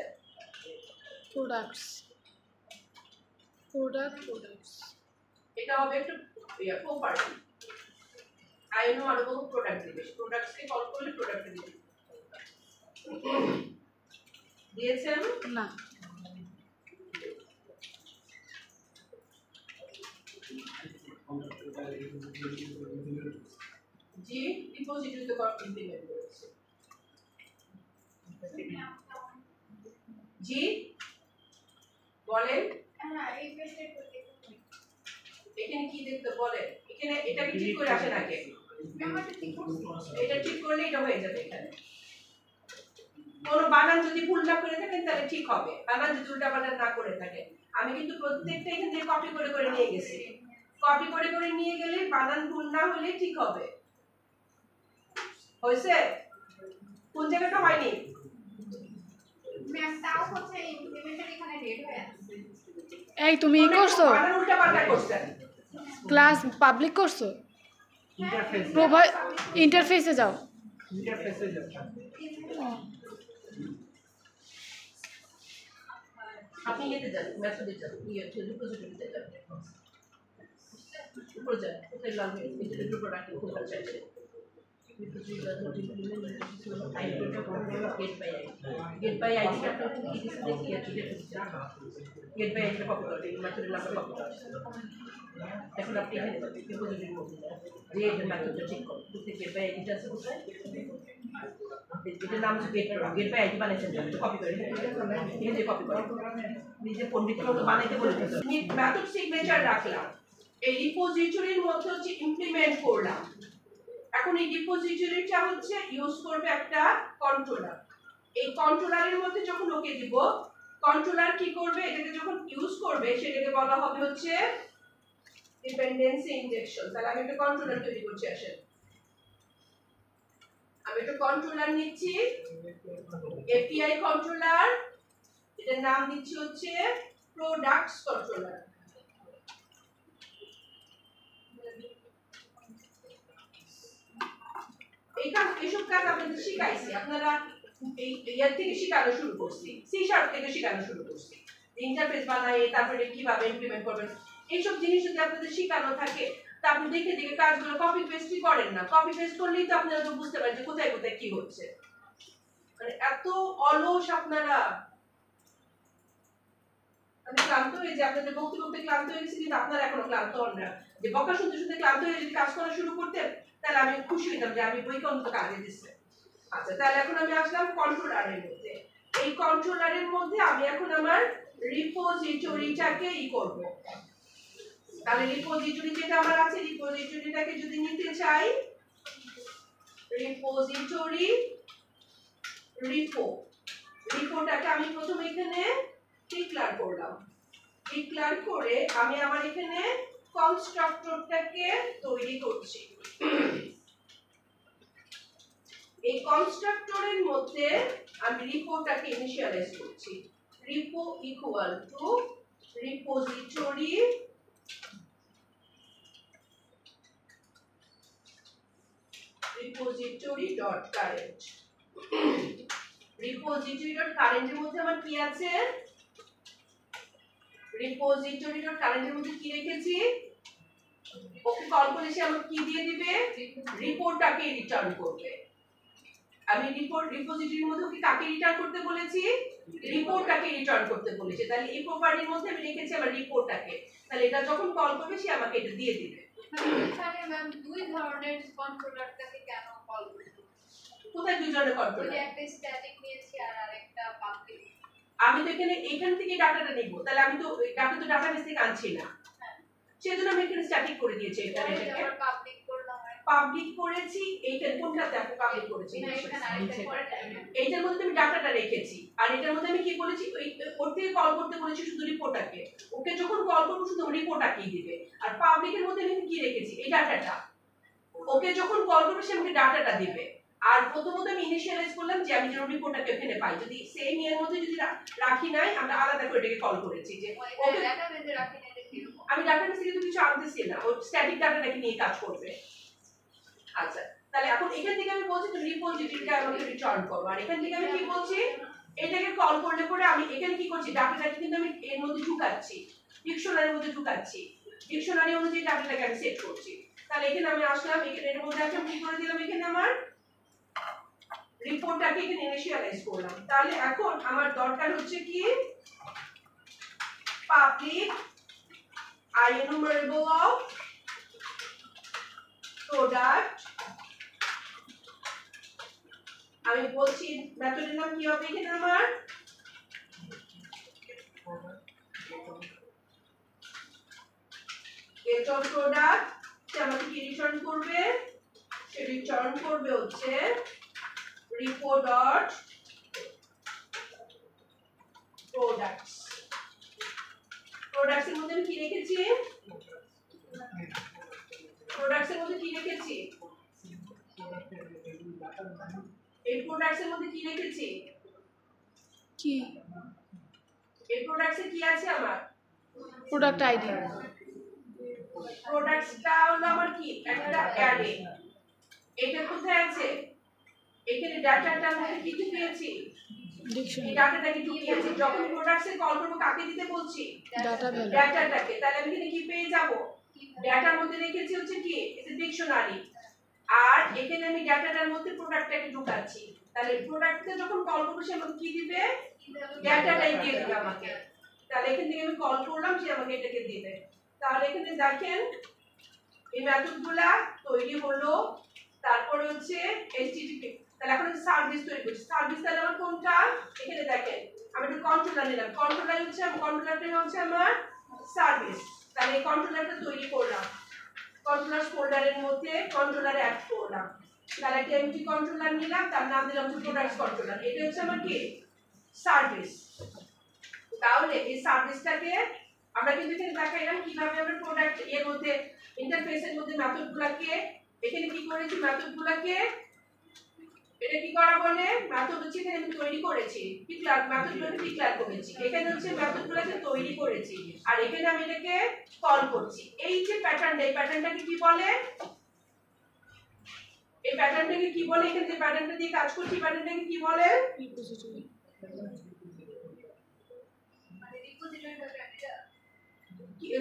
প্রোডাক্টস প্রোডাক্টস এটা হবে একটা প্রপার্টি, আইনুমারেবল প্রোডাক্ট দিবে। প্রোডাক্টসকে কল করলে প্রোডাক্ট দিবে। দিয়েছেন না, জি ডিপোজিটরিতে ইমপ্লিমেন্ট করেছে। জি বলেন এখানে কি দেখতে বলেন, এখানে এটাকে ঠিক করে আসেন আগে। এটা ঠিক করলে এটা হয়ে যাবে। এখানে কোন বানান যদি ভুল না করে থাকেন তাহলে ঠিক হবে, বানান যদি উল্টা বানান না করে থাকেন। আমি কিন্তু প্রত্যেকটা এখান থেকে কপি করে করে নিয়ে গেছি, কপি করে করে নিয়ে গেলে বানান ভুল না হলে ঠিক হবে। হয়েছে? কোন জায়গাটা হয়নি ম্যাম? তাও হচ্ছে ইমপ্লিমেন্টের এখানে রেড হয়ে আছে। এই তুমি ই করছো, বানান উল্টা পাল্টা করছেন। ক্লাস পাবলিক করছো, ইন্টারফেস প্রোভাইড ইন্টারফেসে যাও। ইন্টারফেসে যাচ্ছে। আপনি এতে যান, মেথডে যান, রিপোজিটরিতে যান, উপরে যান, কোথায় লাল হয়ে গেছে এটা প্রোডাক্ট খুব ভালো চাইছে। গেট বাই আইডি আপনার কি দিতে দেখি আছে, গেট বাই আইডি কপি করে মেথডের নাম্বার কপি করে এখন আপনি এখানে রিপোজিটরির মধ্যে যে এটা মেথডটা ঠিক করুন। কোথায় গেট বাই আইডিটা আছে, কোথায় এটার নাম হচ্ছে গেট বাই আইডি বানাইছেন, কপি করে নিজে কপি করে নিজে পণ্ডিত মতো বানাইতে বলে মেথড সিগনেচার রাখলাম। এই রিপোজিটরির মধ্যে হচ্ছে ইমপ্লিমেন্ট করলাম। এখন এই রিপোজিটরিটা হচ্ছে ইউজ করবে একটা কন্ট্রোলার। এই কন্ট্রোলারের মধ্যে যখন ওকে দিব, কন্ট্রোলার কি করবে, এটাকে যখন ইউজ করবে সেটাকে বলা হবে হচ্ছে ডিপেন্ডেন্সি ইনজেকশন। তাহলে আমি একটা কন্ট্রোলার তৈরি করছি, আসেন আমি একটা কন্ট্রোলার নিচ্ছি, এপিআই কন্ট্রোলার, এটার নাম দিচ্ছি হচ্ছে প্রোডাক্টস কন্ট্রোলার। এইসব কাজ আপনাদের শিখাইছি, আপনারা এই ইয়ার থেকে শেখানো শুরু করছি, সি শার্প থেকে শেখানো শুরু করছি। ইন্টারফেস বানাই, তারপরে কিভাবে ইমপ্লিমেন্ট করবেন। এইসব জিনিস যদি আপনাদের শেখানো থাকে তা আপনি দেখে দেখে কাজগুলো কপি পেস্টই করেন না, কপি পেস্ট করলেই তো আপনারা তো বুঝতে পারেন যে কোথায় কোথায় কি হচ্ছে। মানে এত অলস আপনারা, আমি ক্লান্ত হয়ে যে আপনাদের বক্তব্য ক্লান্ত হয়ে গেছি, কিন্তু আপনারা এখনো ক্লান্ত হন না। যে বকা শুনতে শুনতে ক্লান্ত হয়ে যদি কাজ করা শুরু করতেন তাহলে আমি খুশি হইতাম যে আমি বইকে অন্তত কাজে দিচ্ছে। আচ্ছা, তাহলে এখন আমি আসলাম কন্ট্রোলারের মধ্যে। এই কন্ট্রোলারের মধ্যে আমি এখন আমার রিপোজিটরিটাকে করব। তাহলে রিপোজিটরি যেটা আমার আছে, রিপোজিটরিটাকে যদি নিতে চাই, রিপোজিটরি রিপোটাকে আমি প্রথমে এখানে ডিক্লেয়ার করলাম। ডিক্লেয়ার করে আমি আমার এখানে কনস্ট্রাক্টরটাকে তৈরি করছি। এই কনস্ট্রাক্টরের মধ্যে আমি রিপোটাকে ইনিশিয়ালাইজ করছি। Repo equal to repository dot current. Repository dot কারেন্টের মধ্যে আমার কি আছে, রিপোজিটরি ডট কারেন্টের মধ্যে কি রেখেছি, ওকে কল করলে সে আমাকে কি দিয়ে দিবে, রিপোর্টটাকে রিটার্ন করবে। আমি রিপোজিটরির মধ্যে ওকে কাকে রিটার্ন করতে বলেছি, রিপোর্টটাকে রিটার্ন করতে বলেছি। তাহলে এই প্রপার্টির মধ্যে আমি রেখেছি আমার রিপোর্টটাকে, তাহলে এটা যখন কল করবে সে আমাকে এটা দিয়ে দিবে। এখানে ম্যাম দুই ধরনের কন্ট্রোলারটাকে কেন কল করতে, কোথায় দুই ধরনের কন্ট্রোলার, একটা স্ট্যাটিক নিয়েছি আর আরেকটা পাবলিক। আমি তো এখান থেকে ডাটাটা নিব, তাহলে আমি তো ডাটাবেস থেকে আনছি না, সেজন্য আমি এখানে স্ট্যাটিক করে দিয়েছি। এখানে এটাকে পাবলিক করলাম, পাবলিক করেছি। এইটার কোনটাতে আমি পাবলিক করেছি, এইটার মধ্যে আমি ডাটাটা রেখেছি। আর এটার মধ্যে আমি কি বলেছি, ওর থেকে কল করতে বলেছি শুধু রিপোর্টটাকে, ওকে যখন কল করব শুধু রিপোর্টটাকেই দিবে। আর পাবলিকের মধ্যে আমি কি রেখেছি, এই ডাটাটা, ওকে যখন কল করবে সে আমাকে ডাটাটা দিবে। আর প্রথমত আমি ইনিশিয়ালাইজ করলাম যে আমি যেন রিপোর্টটাকে এখানে পাই, যদি সেম এর মধ্যে যদি রাখি নাই, আমরা আলাদা করে এটাকে কল করেছি যে ওকে ডাটাবেসে রাখি না, আমি ডাটাবেস থেকে তো কিছু আনতেছি না, ও স্ট্যাটিক ডাটাটাকে নিয়ে কাজ করবে। আচ্ছা, তাহলে এখন এখান থেকে আমি বলছি তুমি রিপোজিটরিটা আমাকে রিটার্ন করো। আর এখান থেকে আমি কি বলছি, এটাকে কল করলে পরে আমি এখানে কি করছি, ডাটাটাকে কিন্তু আমি এর মধ্যে ঢুকাচ্ছি, ডিকশনারির মধ্যে ঢুকাচ্ছি, ডিকশনারি অনুযায়ী ডাটাটাকে আমি সেট করছি। তাহলে এখানে আমি আসলাম, এখানে এর মধ্যে আমি কি করে দিলাম, এখানে আমার রিপোর্টটাকে এখানে ইনিশিয়ালাইজ করলাম। তাহলে এখন আমার দরকার হচ্ছে কি, পাবলিক enumerable of product, আমি বলছি মেথডের নাম কি হবে এখানে, আমার get of product, সে আমাকে কি রিটার্ন করবে, সে রিটার্ন করবে হচ্ছে report dot products। প্রোডাক্টস এর মধ্যে আমি কি রেখেছি, প্রোডাক্টস এর মধ্যে কি রেখেছি, এই প্রোডাক্টস এর মধ্যে কি রেখেছি, কি এই প্রোডাক্টস এ কি আছে, আমার প্রোডাক্ট আইডি, প্রোডাক্টসটা হলো আমার কি একটা অ্যারে। এটা কোথায় আছে, এখানে ডাটাটার মধ্যে কি ঢুকিয়েছি, এই ডিকশনারি, ডাটাটাকে ঢুকিয়েছি। যখন প্রোডাক্টস এ কল করব কাকে দিতে বলছি, ডাটা ভ্যালু, ডাটাটাকে। তাহলে আমি এখানে কি পেয়ে যাব, ডাটার মধ্যে রেখেছি হচ্ছে কি, এটা ডিকশনারি। আর এখানে আমি ডাটাটার মধ্যে প্রোডাক্টটাকে ঢুকাচ্ছি। তাহলে প্রোডাক্টকে যখন কল করব সে আমাকে কি দিবে, ডাটাটাই দিয়ে দিবে আমাকে। তাহলে এখান থেকে আমি কল করলাম, সে আমাকে এটাকে দিবে। তাহলে এখানে দেখেন এই মেথডগুলা তৈরি হলো। তারপরে হচ্ছে এইচটিটিপি, তাহলে এখন সার্ভিস তৈরি করছি। সার্ভিস তাহলে আমার কোনটা, এখানে দেখেন আমি একটা কন্ট্রোলার নিলাম, কন্ট্রোলার হচ্ছে কন্ট্রোলারটা হচ্ছে আমার সার্ভিস। তাহলে এই কন্ট্রোলারটা তৈরি করলাম, কন্ট্রোলার ফোল্ডারের মধ্যে কন্ট্রোলারে অ্যাড করলাম। তাহলে একটা এমটি কন্ট্রোলার নিলাম, তার নাম দিলাম হচ্ছে প্রোডাক্টস কন্ট্রোলার। এটা হচ্ছে আমার কি সার্ভিস। তাহলে এই সার্ভিসটাকে আমরা কিন্তু এখানে দেখাইলাম কিভাবে আমরা প্রোডাক্ট এর মধ্যে ইন্টারফেসের মধ্যে মেথডগুলোকে এখানে কি করেছি, মেথডগুলোকে এটা কি করা বলে, মেথড হচ্ছে এখানে আমি তৈরি করেছি, ডিক্লেয়ার, মেথডগুলোকে ডিক্লেয়ার করেছি। এখানে হচ্ছে মেথডগুলোকে তৈরি করেছি, আর এখানে আমি এটাকে কল করছি। এই যে প্যাটার্নটা, এই প্যাটার্নটাকে কি বলে, এই প্যাটার্নটাকে কি বলে, এখানে যে প্যাটার্নটা দিয়ে কাজ করছি প্যাটার্নটাকে কি বলে, রিপোজিটরি, মানে রিপোজিটরি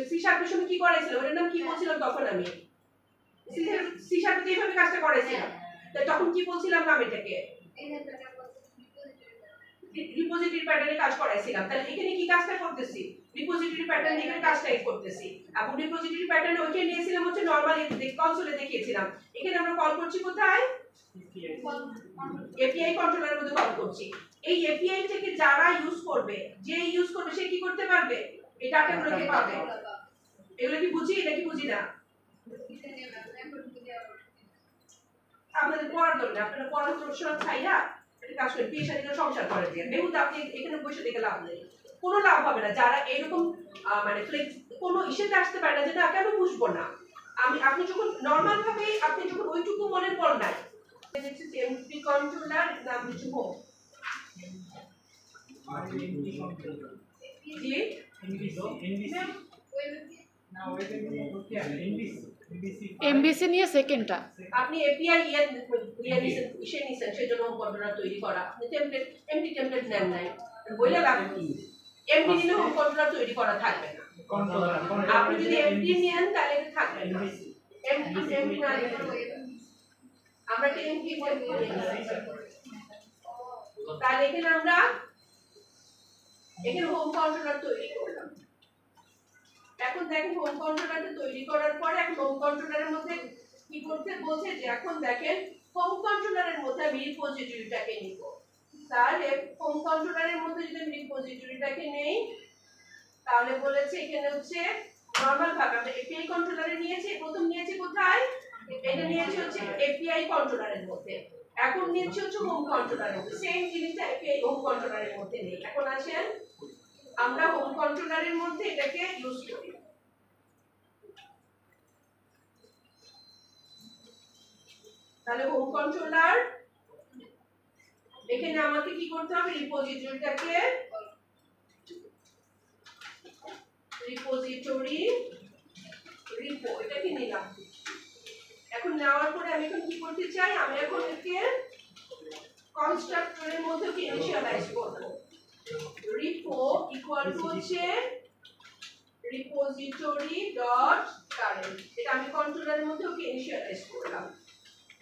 সি শার্পের সময় কি করাইছিলাম ওটার নাম কি বলছিলাম তখন আমি সি শার্পে এইভাবে কাজটা করাইছিলাম তখন কি বলছিলাম নাম এটাকে রিপোজিটরি প্যাটার্নে কাজ করাইছিলাম। তাহলে এখানে কি কাজটা করতেছি রিপোজিটরি প্যাটার্ন এখানে কাজটাই করতেছি। এখন রিপোজিটরি প্যাটার্নে ওইটা নিয়েছিলাম হচ্ছে নরমালি কনসোলে দেখিয়েছিলাম। এখানে আমরা কল করছি কোথায় এপিআই কন্ট্রোলারের মধ্যে কল করছি। এই এপিআই থেকে যারা ইউজ করবে যে ইউজ করবে সে কি করতে পারবে এই ডাটাগুলোকে পাবে। এগুলো কি বুঝি নাকি বুঝি না আপনাদের পড়ার দরকার আপনারা পড়াশোনা ছাইরা কাজ করে বিয়ে শাদী করে সংসার করে দিয়ে বেহুদা আপনি এখানে বসে দেখে লাভ নেই কোনো লাভ হবে না। যারা এরকম মানে ফ্লেক্স কোনো ইস্যুতে আসতে পারে না যে না কেন বুঝবো না আপনি যখন নরমাল ভাবে আপনি যখন ওইটুকু মনের পর নাই দেখছি এমপি কন্ট্রোলার নাম কিছু হোক জি এমবিসি নিয়ে সেকেন্ডটা আপনি এপিআই ইয়ে নিছেন সেজন্য কন্ট্রোলার তৈরি করা আপনি টেমপ্লেট এমপি টেমপ্লেট নেন নাই বইলে লাভ কি এমপি নিলে হোম কন্ট্রোলার তৈরি করা থাকবে না। আপনি যদি এমপি নেন তাহলে এটা থাকবে না। এমপি না আমরা কি এমপি তাহলে এখানে আমরা এখানে হোম কন্ট্রোলার তৈরি করলাম। এখন দেখেন হোম কন্ট্রোলারটা তৈরি করার পরে এখন হোম কন্ট্রোলারের মধ্যে কি করতে বলছে যে এখন দেখেন হোম কন্ট্রোলারের মধ্যে আমি রিপোজিটরিটাকে নিব। তাহলে হোম কন্ট্রোলারের মধ্যে যদি আমি রিপোজিটরিটাকে নেই তাহলে বলেছে এখানে হচ্ছে নরমাল ভাবে আমরা এপিআই কন্ট্রোলারে নিয়েছি প্রথম নিয়েছি কোথায় এটা নিয়েছি হচ্ছে এপিআই কন্ট্রোলারের মধ্যে এখন নিয়েছি হচ্ছে হোম কন্ট্রোলারের মধ্যে সেম জিনিসটা এপিআই হোম কন্ট্রোলারের মধ্যে নেই। এখন আসেন আমরা হোম কন্ট্রোলারের মধ্যে এটাকে ইউজ করি। তাহলে হোম কন্ট্রোলার এখানে আমাকে কি করতে হবে রিপোজিটরিটাকে রিপোজিটরি রিপো এটাকে নিলাম। এখন নেওয়ার পরে আমি এখন কি করতে চাই আমি এখন একে কনস্ট্রাক্টরের মধ্যে কি ইনিশিয়ালাইজ করব। রিপো ইকুয়াল টু হচ্ছে রিপোজিটরি ডট কারেন্ট এটা আমি কন্ট্রোলারের মধ্যে ওকে ইনিশিয়ালাইজ করলাম।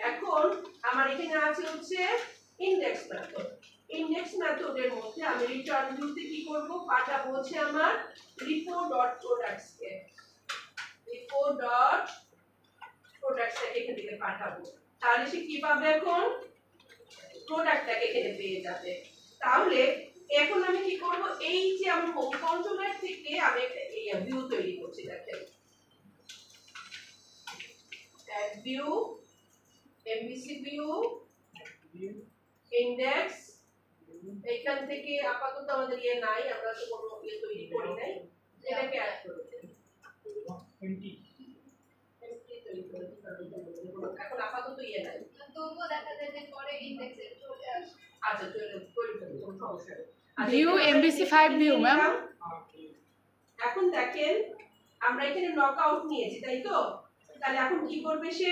এখন আমার এখানে আছে হচ্ছে ইনডেক্স মেথড। ইনডেক্স মেথডের মধ্যে আমি রিটার্ন ভিউতে কি করব পাঠাবো হচ্ছে আমার রিপো ডট প্রোডাক্টস কে রিপো ডট প্রোডাক্টস কে এখান থেকে পাঠাবো। তাহলে সে কি পাবে এখন প্রোডাক্টটাকে এখানে পেয়ে যাবে। তাহলে এখন আমি কি করব এই যে আমার হোম কন্ট্রোলার থেকে আমি একটা ভিউ তৈরি করছি দেখেন add view MBC view index এখান থেকে আপাতত আমাদের ইয়ে নাই আমরা তো কোনো ইয়ে তৈরি করি নাই এটাকে অ্যাড করে দেন এমটি তৈরি করে এখন আপাতত ইয়ে নাই তবুও দেখা যায় যে পরে ইনডেক্সে চলে আসে। আচ্ছা চলে তৈরি করে কোনো সমস্যা নেই। View MBC 5 view ma'am. এখন দেখেন আমরা এখানে নকআউট নিয়েছি তাই তো তাহলে এখন কি করবে সে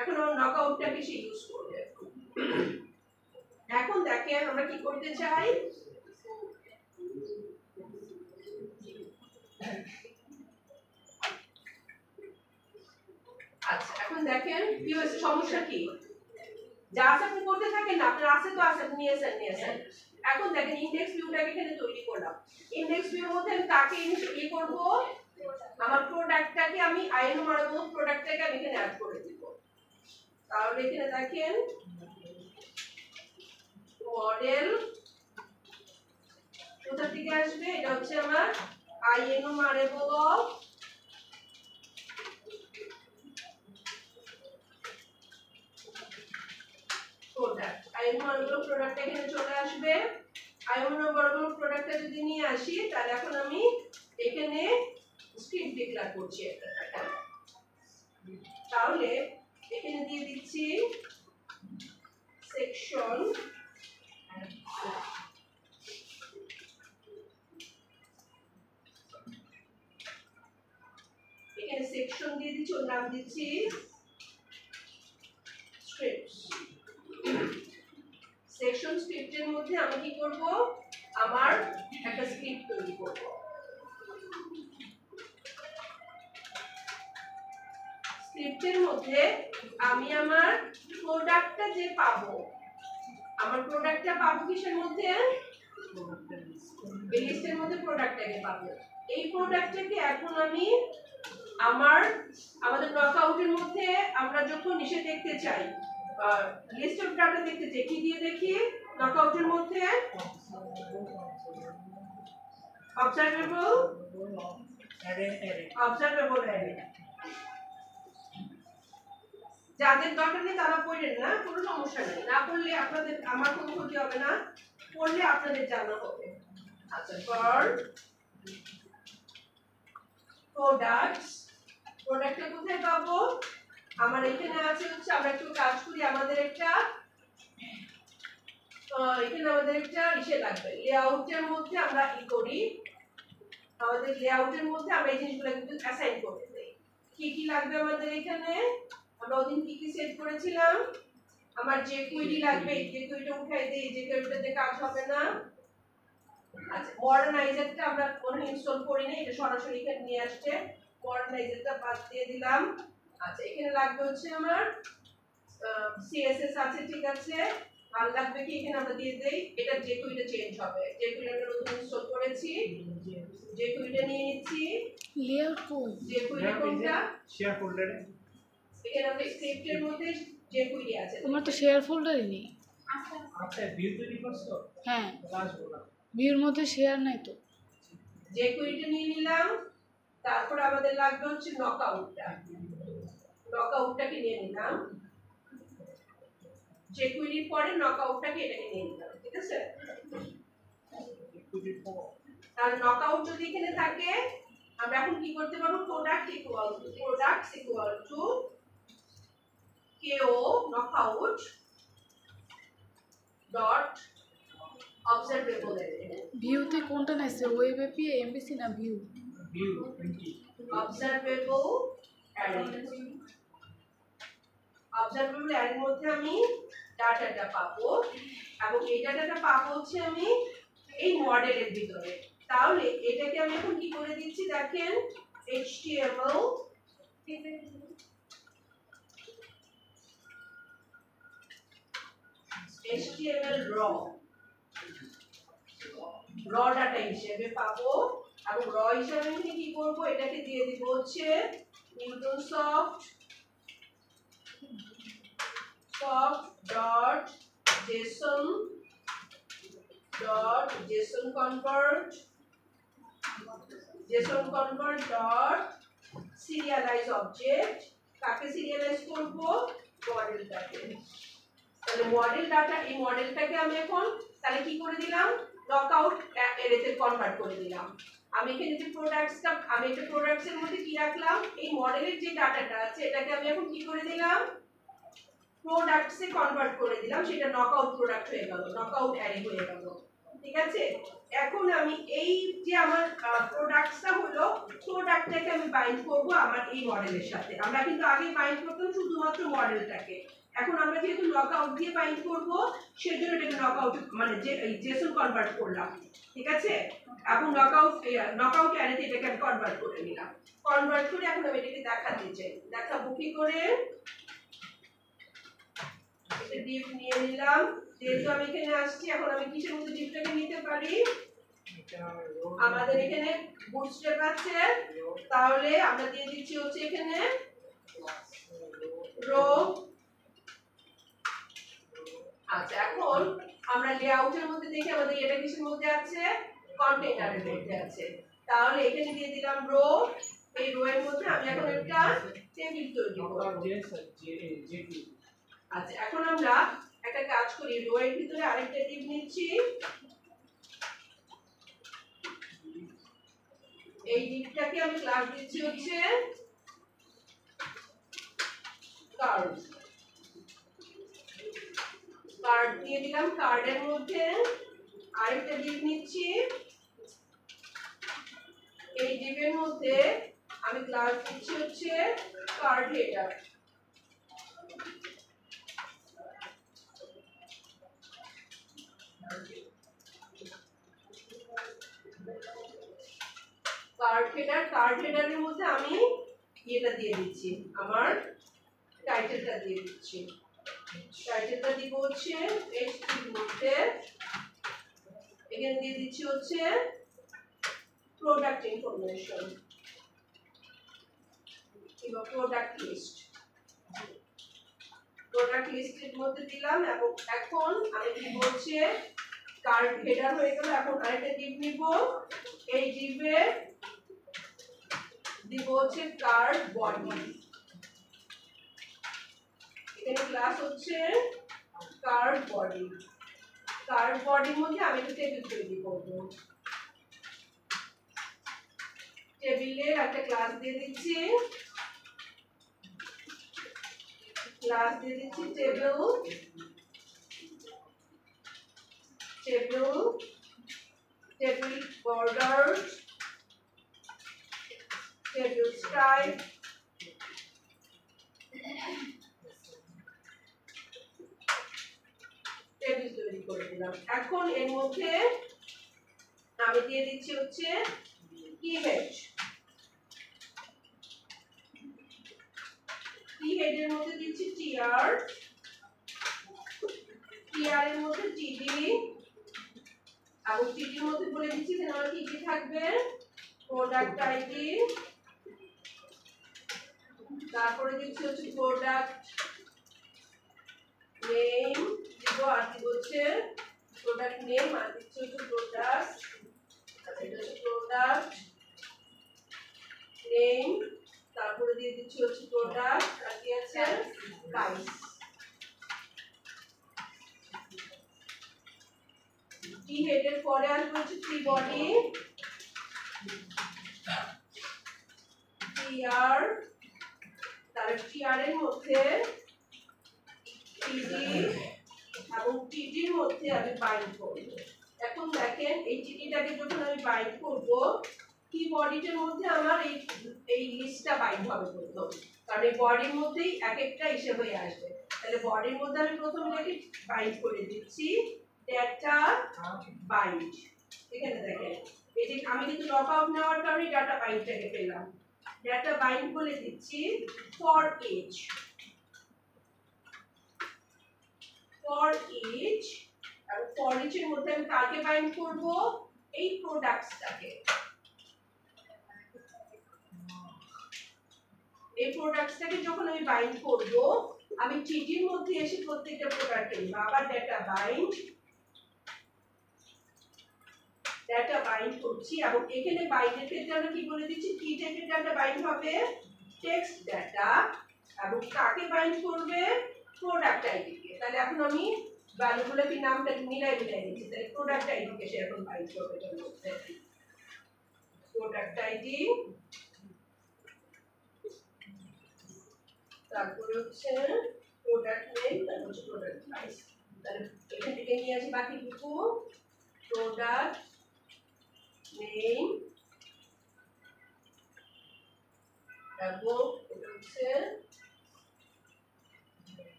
এখন আমরা নকআউটটাকে সে ইউজ করবে। এখন দেখেন আমরা কি করতে চাই আচ্ছা এখন দেখেন কি হয়েছে সমস্যা কি যা আছে আপনি করতে থাকেন না আপনার আছে তো আছে নিয়েছেন। এখন দেখেন ইনডেক্স ভিউটাকে এখানে তৈরি করলাম। ইনডেক্স ভিউর মধ্যে আমি কাকে ইয়ে করব আমার প্রোডাক্টটাকে আমি আইএনও মারবো প্রোডাক্টটাকে আমি এখানে অ্যাড করে দিব। তাহলে এখানে দেখেন মডেল কোথা থেকে আসবে এটা হচ্ছে আমার আইএনও মারেবল অফ প্রোডাক্ট আইএনও মারেবল অফ প্রোডাক্ট এখানে চলে আসবে। আইএনও মারেবল অফ প্রোডাক্টটা যদি নিয়ে আসি তাহলে এখন আমি এখানে স্ক্রিপ্ট ডিক্লেয়ার করছি একটা তাহলে এখানে দিয়ে দিচ্ছি সেকশন এখানে সেকশন দিয়ে দিচ্ছি ওর নাম দিচ্ছি স্ক্রিপ্টস। সেকশন স্ক্রিপ্টের মধ্যে আমি কি করব আমার একটা স্ক্রিপ্ট তৈরি করব। স্ক্রিপ্টের মধ্যে আমি আমার প্রোডাক্টটা যে পাবো, আমার প্রোডাক্টটা পাবো কিসের মধ্যে? এই লিস্টের মধ্যে প্রোডাক্টটাকে পাবো। এই প্রোডাক্টটাকে এখন আমি আমাদের নকআউটের মধ্যে আমরা যখন এসে দেখতে চাই, লিস্ট অফ ডাটা দেখতে চাই, কি দিয়ে দেখি? নকআউটের মধ্যে অবজারভেবল অ্যারে। যাদের দরকার নেই তারা পড়েন না, কোনো সমস্যা নেই, না পড়লে আপনাদের আমার কোনো ক্ষতি হবে না, পড়লে আপনাদের জানা হবে। আচ্ছা, ফর প্রোডাক্টটা কোথায় পাবো? আমার এখানে আছে হচ্ছে, আমরা একটু কাজ করি, আমাদের একটা এখানে আমাদের একটা ইসে লাগবে, লেআউটের মধ্যে আমরা ই করি, আমাদের লেআউটের মধ্যে আমরা এই জিনিসগুলো কিন্তু অ্যাসাইন করে দেই। কি কি লাগবে আমাদের এখানে? আমরা ওদিন কি কি সেট করেছিলাম? আমার যে কুইরি লাগবে, যে কুইরিটা উঠাই দেই, যে কুইরিটাতে কাজ হবে না। আচ্ছা, মডার্নাইজারটা আমরা কোনো ইনস্টল করি না, এটা সরাসরি এখানে নিয়ে আসছে, মডার্নাইজারটা বাদ দিয়ে দিলাম। আচ্ছা, এখানে লাগবে হচ্ছে আমার সিএসএস আছে, ঠিক আছে, আর লাগবে কি এখানে আমরা দিয়ে দেই, এটা যে কুইরিটা চেঞ্জ হবে, যে কুইরিটা আমরা নতুন ইনস্টল করেছি, যে কুইরিটা নিয়ে নিচ্ছি। লেআউট কোড, যে কুইরি কোনটা? শেয়ার ফোল্ডারে। এখানে আমরা স্ক্রিপ্টের মধ্যে যে কুইরি আছে, তোমার তো শেয়ার ফোল্ডারই নেই। আচ্ছা, ভিউ তৈরি করছো? হ্যাঁ, আসবো না। ভিউর মধ্যে শেয়ার নাই তো। যে কুইরিটা নিয়ে নিলাম, তারপর আমাদের লাগবে হচ্ছে নকআউটটাকে নিয়ে নিলাম, যে কুইরির পরে নকআউটটাকে এটাকে নিয়ে নিলাম, ঠিক আছে। আর নকআউট যদি এখানে থাকে, আমরা এখন কি করতে পারবো? Products equal to ko knockout dot observable array. ভিউতে কোনটা নাইছে, ওয়েব এপিআই, এমবিসি না view? View empty. Observable array, observable অ্যারের মধ্যে আমি ডাটাটা পাবো, এবং এই ডাটাটা পাবো হচ্ছে আমি এই মডেলের ভিতরে। তাহলে এটাকে আমি এখন কি করে দিচ্ছি দেখেন, HTML র ডাটা হিসেবে পাবো, এবং র হিসেবে আমি কি করব, এটাকে দিয়ে দিব হচ্ছে Newtonsoft dot json convert dot serialize object. কাকে সিরিয়ালাইজ করব? মডেলটাকে। তাহলে মডেল ডাটা, এই মডেলটাকে আমি এখন তাহলে কি করে দিলাম? নকআউট অ্যারেতে কনভার্ট করে দিলাম। আমি এখানে যে প্রোডাক্টসটা, আমি একটা প্রোডাক্টসের মধ্যে কি রাখলাম, এই মডেলের যে ডাটাটা আছে এটাকে আমি এখন কি করে দিলাম? প্রোডাক্টসে কনভার্ট করে দিলাম, সেটা নকআউট প্রোডাক্ট হয়ে গেল, নকআউট অ্যারে হয়ে গেল, ঠিক আছে। এখন আমি এই যে আমার প্রোডাক্টসটা হলো, প্রোডাক্টটাকে আমি বাইন্ড করব আমার এই মডেলের সাথে। আমরা কিন্তু আগে বাইন্ড করতাম শুধুমাত্র মডেলটাকে, এখন আমরা যেহেতু নকআউট দিয়ে বাইন্ড করব, সেজন্য এটাকে নকআউট মানে যে জেসন কনভার্ট করলাম, ঠিক আছে। এখন নকআউট অ্যারেতে এটাকে আমি কনভার্ট করে নিলাম, কনভার্ট করে এখন আমি এটাকে দেখাতে চাই, দেখাবো কি করে? এটা ডিভ নিয়ে নিলাম, যেহেতু আমি এখানে আসছি, এখন আমি কিসের মধ্যে ডিভটাকে নিতে পারি? আমাদের এখানে বুটস্ট্র্যাপ আছে, তাহলে আমরা দিয়ে দিচ্ছি হচ্ছে এখানে রো। আচ্ছা, এখন আমরা লেআউটের মধ্যে দেখি আমাদের এটা কিসের মধ্যে আছে? কন্টেইনারের মধ্যে আছে, তাহলে এখানে দিয়ে দিলাম রো। এই রো এর মধ্যে আমি এখন একটা টেবিল তৈরি করব। আচ্ছা, এখন আমরা একটা কাজ করি, রো এর ভিতরে আরেকটা ডিভ নিচ্ছি, এই ডিভটাকে আমি ক্লাস দিচ্ছি হচ্ছে কার্ড। কার্ড দিয়ে দিলাম, কার্ডের মধ্যে আরেকটা ডিভ নিচ্ছি, এই ডিভের মধ্যে আমি ক্লাস দিচ্ছি হচ্ছে কার্ড হেডার। কার্ড হেডারের মধ্যে আমি এটা দিয়ে দিচ্ছি, আমার টাইটেলটা দিয়ে দিচ্ছি। টাইটেলটা দিব হচ্ছে HTML এর মধ্যে, এখানে দিয়ে দিচ্ছি হচ্ছে প্রোডাক্ট ইনফরমেশন কিংবা প্রোডাক্ট লিস্ট। প্রোডাক্ট লিস্টের মধ্যে দিলাম এবং এখন আমি দিব হচ্ছে কার্ড হেডার হয়ে গেল। এখন আরেকটা ডিভ নিব, এই ডিভে দিব হচ্ছে কার্ড বডি। এখানে ক্লাস হচ্ছে কার্ড বডি। কার্ড বডির মধ্যে আমি একটা টেবিল তৈরি করব। টেবিলের একটা ক্লাস দিয়ে দিচ্ছি, ক্লাস দিয়ে দিচ্ছি table, table, table border, table style, table তৈরি করে দিলাম। এখন এর মধ্যে আমি দিয়ে দিচ্ছি হচ্ছে কিহেড। কিহেডের মধ্যে দিচ্ছি টিআর, টিআর এর মধ্যে টিডি এবং টিডির মধ্যে বলে দিচ্ছি যে আমার কি কি থাকবে, প্রোডাক্ট আইডি, তারপরে দিচ্ছি হচ্ছে প্রোডাক্ট নেম দিব, আর দিব হচ্ছে প্রোডাক্ট নেম, আর দিচ্ছি হচ্ছে প্রোডাক্ট, এটা হচ্ছে প্রোডাক্ট নেম, তারপরে দিয়ে দিচ্ছি হচ্ছে প্রোডাক্ট আর কি আছে প্রাইস। টি হেডের পরে আসবে হচ্ছে টি বডি, টিআর, তার টিআর এর মধ্যে টিডি এবং টিডির মধ্যে আমি বাইন্ড করব। এখন দেখেন এই টিডিটাকে যখন আমি বাইন্ড করব, কি বডিটার মধ্যে আমার এই লিস্টটা বাইন্ড হবে প্রথম, কারণ এই বডির মধ্যেই এক একটা হিসেব হয়ে আসবে। তাহলে বডির মধ্যে আমি প্রথম এটাকে বাইন্ড করে দিচ্ছি ডেটা বাইন্ড। এখানে দেখেন এই যে আমি কিন্তু লগ আউট নেওয়ার কারণে ডাটা বাইন্ডটাকে পেলাম। ডাটা বাইন্ড বলে দিচ্ছি ফর ইচ, ফর ইচ, আর ফর ইচ এর মধ্যে আমি কাকে বাইন্ড করব, এই প্রোডাক্টসটাকে। এই প্রোডাক্টসটাকে যখন আমি বাইন্ড করব, আমি টিডির মধ্যে এসে প্রত্যেকটা প্রোডাক্টে আবার ডাটা বাইন্ড, ডাটা বাইন্ড করছি এবং এখানে বাইন্ডের ক্ষেত্রে আমরা কি বলে দিচ্ছি, কি টাইপের ডাটা বাইন্ড হবে, টেক্সট ডাটা, এবং কাকে বাইন্ড করবে, প্রোডাক্ট আইডি কে। তাহলে এখন আমি ভ্যালুগুলো কি নামটা মিলাই দিচ্ছি, তাহলে প্রোডাক্ট আইডি কে সে এখন বাইন্ড করবে এর মধ্যে, প্রোডাক্ট আইডি, তারপরে হচ্ছে প্রোডাক্ট নেম, তারপর হচ্ছে প্রোডাক্ট প্রাইস। তাহলে এখান থেকে নিয়ে আসি বাকিটুকু, প্রোডাক্ট নেম এবং এটা হচ্ছে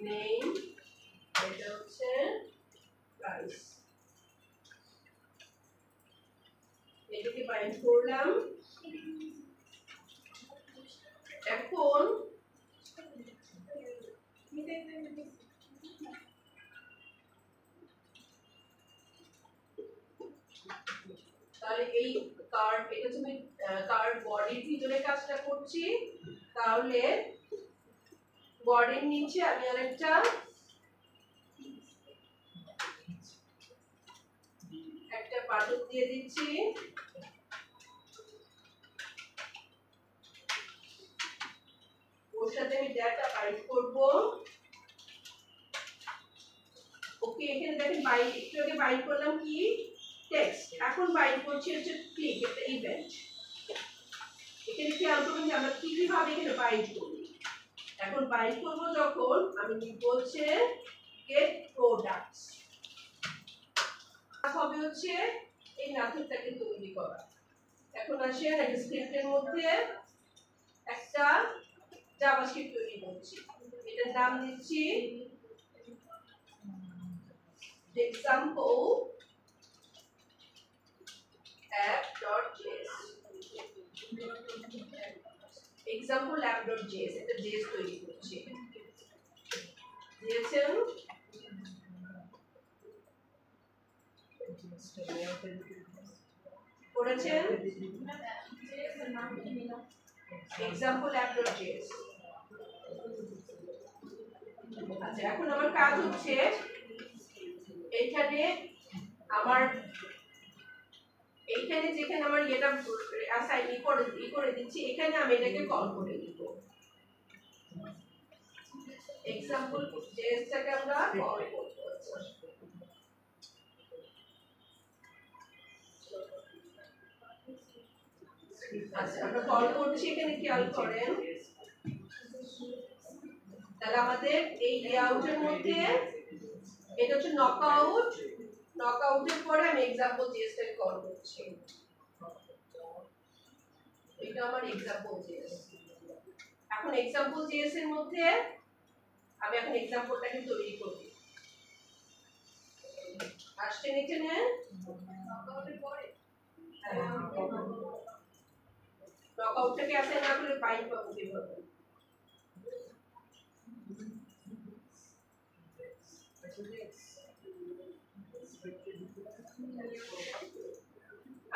নেম, এটা হচ্ছে প্রাইস। এটাকে বাইন্ড করলাম। এখন তাহলে এই কার্ড, এটা তুমি কার্ড বডির ভিতরে কাজটা করছি, তাহলে বডির নিচে আমি আরেকটা বাটন দিয়ে দিচ্ছি, ওর সাথে আমি ডাটা বাইন্ড করব। ওকে, এখানে দেখেন বাইন্ড, একটু আগে বাইন্ড করলাম কি টেক্সট, এখন বাইন্ড করছি হচ্ছে ক্লিক, একটা ইভেন্ট। এখানে খেয়াল করবেন যে আমরা কিভাবে এখানে বাইন্ড করি। এখন বাইন্ড করব যখন আমি লিখব হচ্ছে গেট প্রোডাক্টস, হবে হচ্ছে এই মেথডটাকে তৈরি করা। এখন আসেন একটা স্ক্রিপ্টের মধ্যে একটা জাভাস্ক্রিপ্ট তৈরি করছি, এটার নাম দিচ্ছি example app.js। example lab.js এটা js তৈরি করছি দিয়েছেন করেছেন example lab.js আচ্ছা এখন আমার কাজ হচ্ছে এইখানে যেখানে আমার এটা অ্যাসাইন করে দিচ্ছি এখানে আমি এটাকে কল করে দিব এক্সাম্পল জেএসটাকে আমরা কল করব আচ্ছা আমরা কল করছি এখানে খেয়াল করেন তাহলে আমাদের এই লেআউটের মধ্যে এটা হচ্ছে নকআউটের পরে আমি এক্সাম্পল জেএসটাকে কল করছি এটা আমার এক্সাম্পল জেএস এখন এক্সাম্পল জেএস এর মধ্যে আমি এখন এক্সাম্পলটাকে তৈরি করব আসছে এখানে নকআউটের পরে নকআউটটাকে অ্যাসাইন না করলে ফাইল পাবো কিভাবে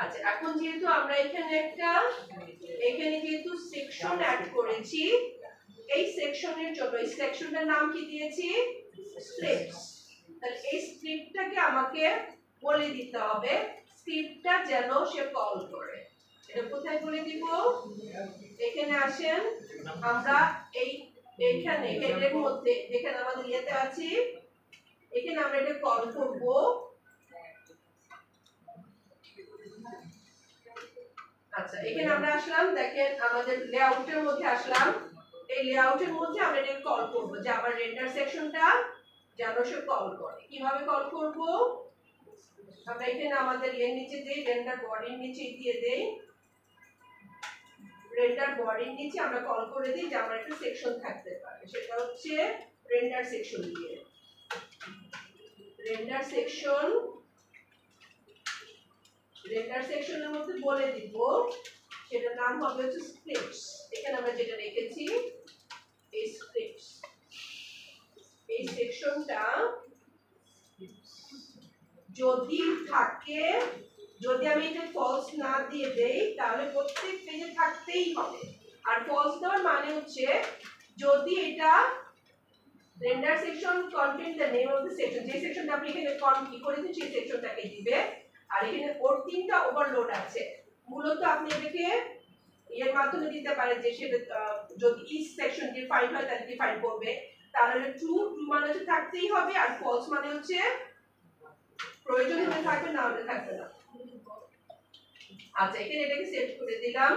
আচ্ছা এখন যেহেতু আমরা এখানে যেহেতু সেকশন অ্যাড করেছি এই সেকশনের জন্য এই সেকশনটার নাম কি দিয়েছি স্ক্রিপ্টস তাহলে এই স্ক্রিপ্টটাকে আমাকে বলে দিতে হবে স্ক্রিপ্টটা যেন সে কল করে এটা কোথায় বলে দিব এখানে আসেন আমরা এইখানে হেডের মধ্যে যেখানে আমাদের ইয়েতে আছি এখানে আমরা এটা কল করব আচ্ছা এখানে আমরা আসলাম দেখেন আমাদের লেআউটের মধ্যে আসলাম এই লেআউটের মধ্যে আমরা এটা কল করব যে আমার রেন্ডার সেকশনটা যেন সে কল করে কিভাবে কল করব আমরা এখানে আমাদের এর নিচে দেই রেন্ডার বডির নিচে দিয়ে দেই রেন্ডার বডির নিচে আমরা কল করে দিই যে আমার একটা সেকশন থাকতে পারে সেটা হচ্ছে রেন্ডার সেকশন দিয়ে রেন্ডার সেকশনের মধ্যে বলে দিব সেটার নাম হবে হচ্ছে স্ক্রিপ্টস এখানে আমরা যেটা রেখেছি এই স্ক্রিপ্টস এই সেকশনটা যদি আমি এটা ফলস না দিয়ে দেই তাহলে প্রত্যেক পেজে থাকতেই হবে আর ফলস দেওয়ার মানে হচ্ছে যদি এটা render section contain the name of the section যে সেকশনটা আপনি এখানে কি করেছেন সেই সেকশনটাকে দিবে আর এখানে ওর তিনটা ওভারলোড আছে মূলত আপনি এটাকে এর মাধ্যমে দিতে পারেন যে সেটা যদি ইচ সেকশন ডিফাইন হয় তাহলে ডিফাইন করবে তাহলে ট্রু মানে হচ্ছে থাকতেই হবে আর ফলস মানে হচ্ছে প্রয়োজন হলে থাকবে না হলে থাকবে না আচ্ছা এখানে এটাকে সেট করে দিলাম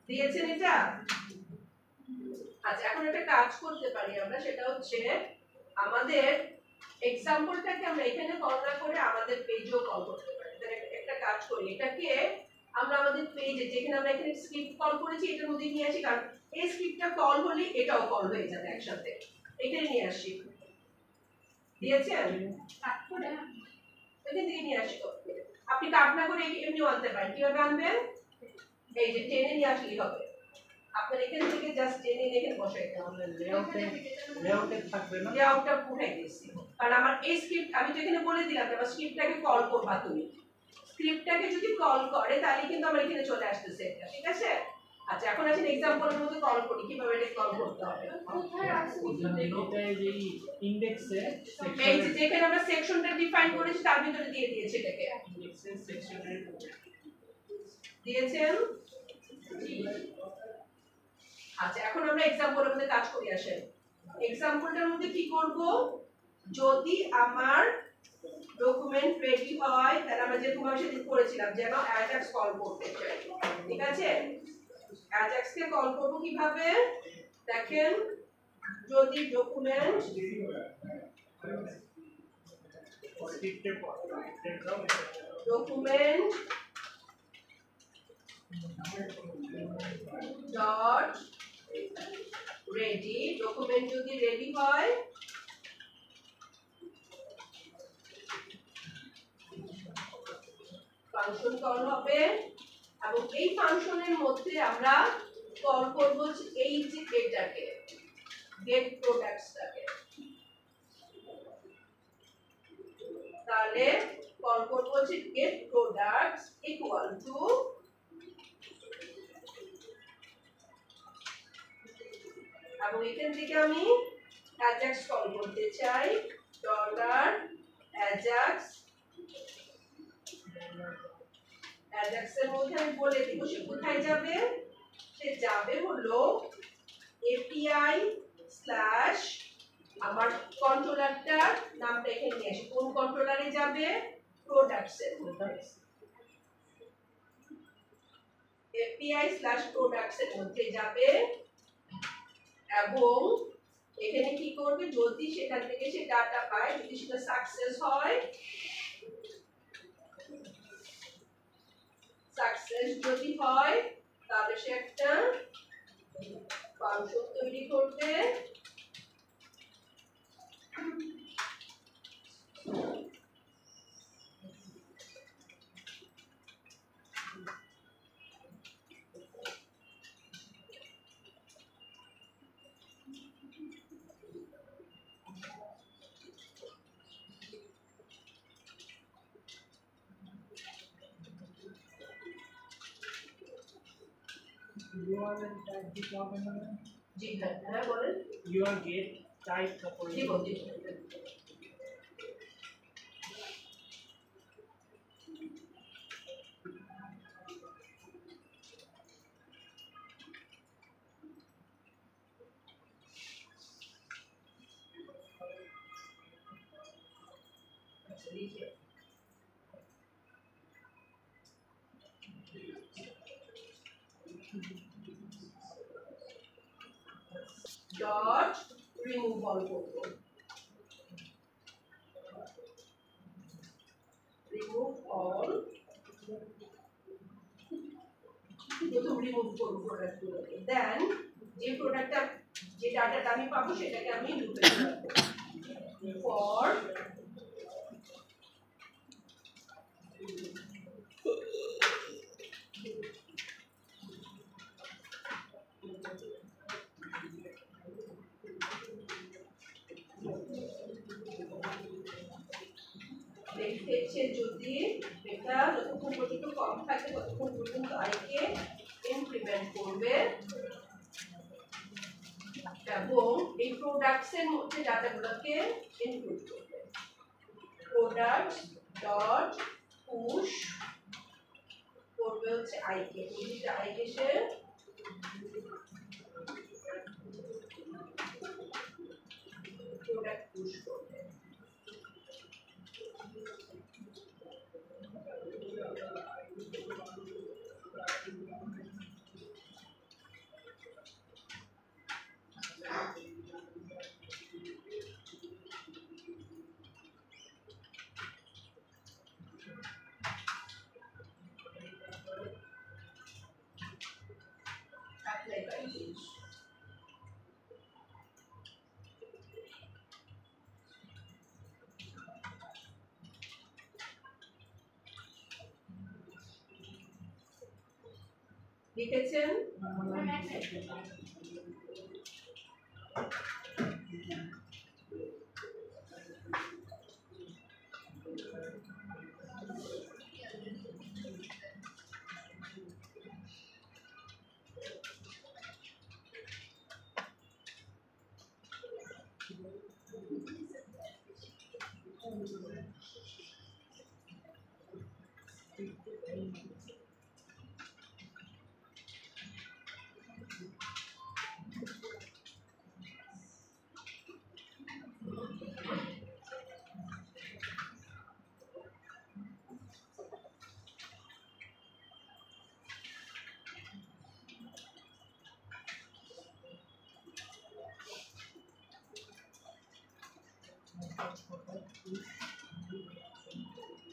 দিয়েছেন এটা আচ্ছা এখন একটা কাজ করতে পারি আমরা সেটা হচ্ছে আমাদের এক্সাম্পলটাকে আমরা এখানে কল না করে আমাদের পেজেও কল করতে পারি তাহলে একটা কাজ করি এটাকে আমরা আমাদের পেজে যেখানে আমরা এখানে স্ক্রিপ্ট কল করেছি এটার মধ্যে নিয়ে আসি কারণ এই স্ক্রিপ্টটা কল হলে এটাও কল হয়ে যাবে একসাথে এখানে নিয়ে আসি দিয়েছেন এখান থেকে নিয়ে আসি আপনি কাট না করে এমনিও আনতে পারেন কিভাবে আনবেন এই যে টেনে নিয়ে আসলেই হবে আপনার এখান থেকে জাস্ট টেনে এখানে বসাইতে হবে লেআউটে থাকবে না লেআউটটা উঠাই দিয়েছি কারণ আমার এই স্ক্রিপ্ট আমি তো এখানে বলে দিলাম আমার স্ক্রিপ্টটাকে কল করবা তুমি স্ক্রিপ্টটাকে যদি কল করে তাহলে কিন্তু আমার এখানে চলে আসতেছে এটা ঠিক আছে আচ্ছা এখন আসেন এক্সাম্পলের মধ্যে কল করি কিভাবে এটা কল করতে হবে কোথায় আছে এটা যে ইনডেক্সে এই যে যেখানে আমরা সেকশনটা ডিফাইন করেছি তার ভিতরে দিয়ে দিয়েছি এটাকে ইনডেক্সে সেকশনের দিয়েছেন আচ্ছা এখন আমরা এক্সাম্পলের মধ্যে কাজ করি আসেন এক্সাম্পলটার মধ্যে কি করব যদি আমার ডকুমেন্ট রেডি হয় তাহলে আমরা যে তোমার সাথে করেছিলাম যেন অ্যাজাক্স কল করতে চাই ঠিক আছে অ্যাজাক্স কে কল করব কিভাবে দেখেন যদি ডকুমেন্ট ডট রেডি ডকুমেন্ট যদি রেডি হয় কল হবে এবং এই ফাংশনের মধ্যে আমরা কল করব এই যে এটাকে গেট প্রোডাক্টসটাকে তাহলে কল করব যে গেট প্রোডাক্টস ইকুয়াল টু এবং এখান থেকে আমি অ্যাজাক্স কল করতে চাই ডলার অ্যাজাক্স অ্যাজাক্সের মধ্যে আমি বলে দিব সে কোথায় যাবে সে যাবে হলো এপিআই স্ল্যাশ আমার কন্ট্রোলারটার নামটা এখানে নিয়ে আসি কোন কন্ট্রোলারে যাবে প্রোডাক্টসের মধ্যে এপিআই স্ল্যাশ প্রোডাক্টসের মধ্যে যাবে এবং এখানে কি করবে যদি সেখান থেকে সে ডাটা পায় যদি সেটা সাকসেস হয় সাকসেস যদি হয় তাহলে সে একটা ফাংশন তৈরি করবে URL type দিতে হবে না? জি হ্যাঁ বলেন Your get type তারপরে দিব দিব আচ্ছা লিখে ডট রিমুভ অল করব রিমুভ অল প্রথম রিমুভ করব প্রোডাক্টগুলোকে দেন যে প্রোডাক্টটা যে ডাটাটা আমি পাবো সেটাকে আমি লুপে রাখবো ফর দেখতেছে যদি এটা যতক্ষণ পর্যন্ত কম থাকে ততক্ষণ পর্যন্ত আইকে ইনক্রিমেন্ট করবে এবং এই প্রোডাক্টসের মধ্যে ডাটাগুলোকে ইনক্লুড করবে প্রোডাক্টস ডট পুশ করবে হচ্ছে আইকে প্রতিটা আইকে সে প্রোডাক্ট পুশ করবে apply package লিখেছেন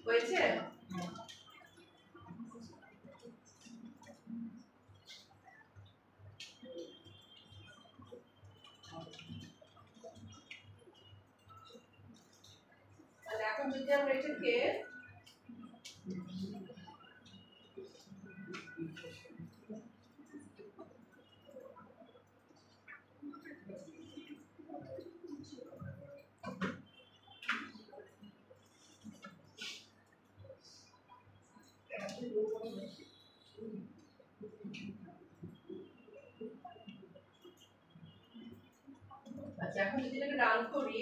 হয়েছে তাহলে এখন যদি আমরা এটাকে আচ্ছা এখন যদি এটাকে রান করি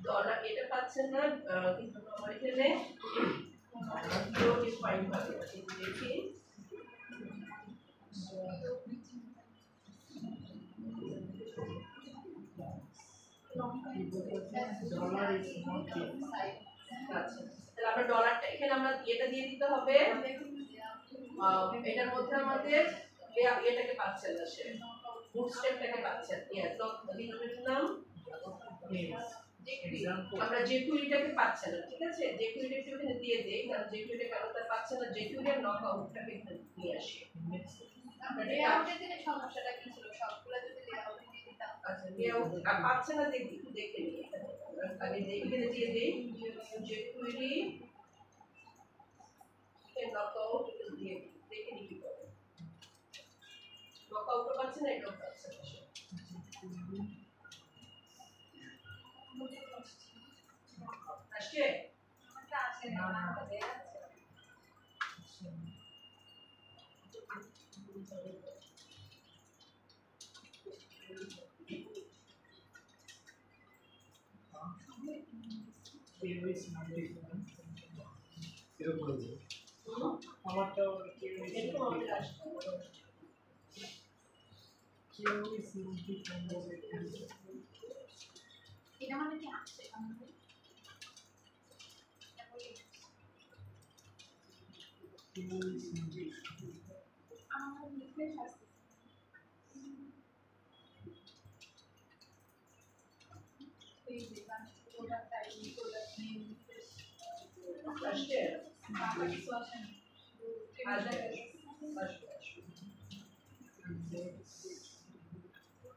ডলার এটা পাচ্ছেন না কিন্তু আমার এখানে জিরো ডিফাইন পাবে দেখি dollar is not given. আচ্ছা তাহলে আমরা ডলারটা এখানে আমরা এটা দিয়ে দিতে হবে এটার মধ্যে আমাদের এটাকে পাচ্ছেন না সে বুটস্ট্র্যাপটাকে পাচ্ছেন ইয়েস ডিনোমিনেটর নাম Example. আমরা যে কুইরিটাকে পাচ্ছেন না ঠিক আছে যে কুইরিটা একটু এখানে দিয়ে দেই কারণ যে কুইরিটা কেন তার পাচ্ছেন না যে কুইরির নক আউটটাকে এখানে নিয়ে আসি আমরা লেআউটের দিনে সমস্যাটা কি ছিল সবগুলো যদি লেআউটে দিয়ে দিতাম আচ্ছা লেআউট আর পাচ্ছেন না দেখি একটু দেখে নিই আগে এখানে দিয়ে দেই যে কুইরি এর নক আউট দিয়ে দেখে নিই কি করে নক আউট পাচ্ছেন না এটাও পাচ্ছেন না আসছে আমারটা আছে না আমাদের আছে কেউ is not given. আমারটা কেউ is এরকম not আমাদের given. আসছে কেউ is not given বলে এটা মানে কি আছে আমাদের কেউ is not given. আমার রিফ্রেশ আসছে এই যে ওটা টাইপ করে নেম রিফ্রেশ আসছে বাবা কিছু আসে না আসবে আসবে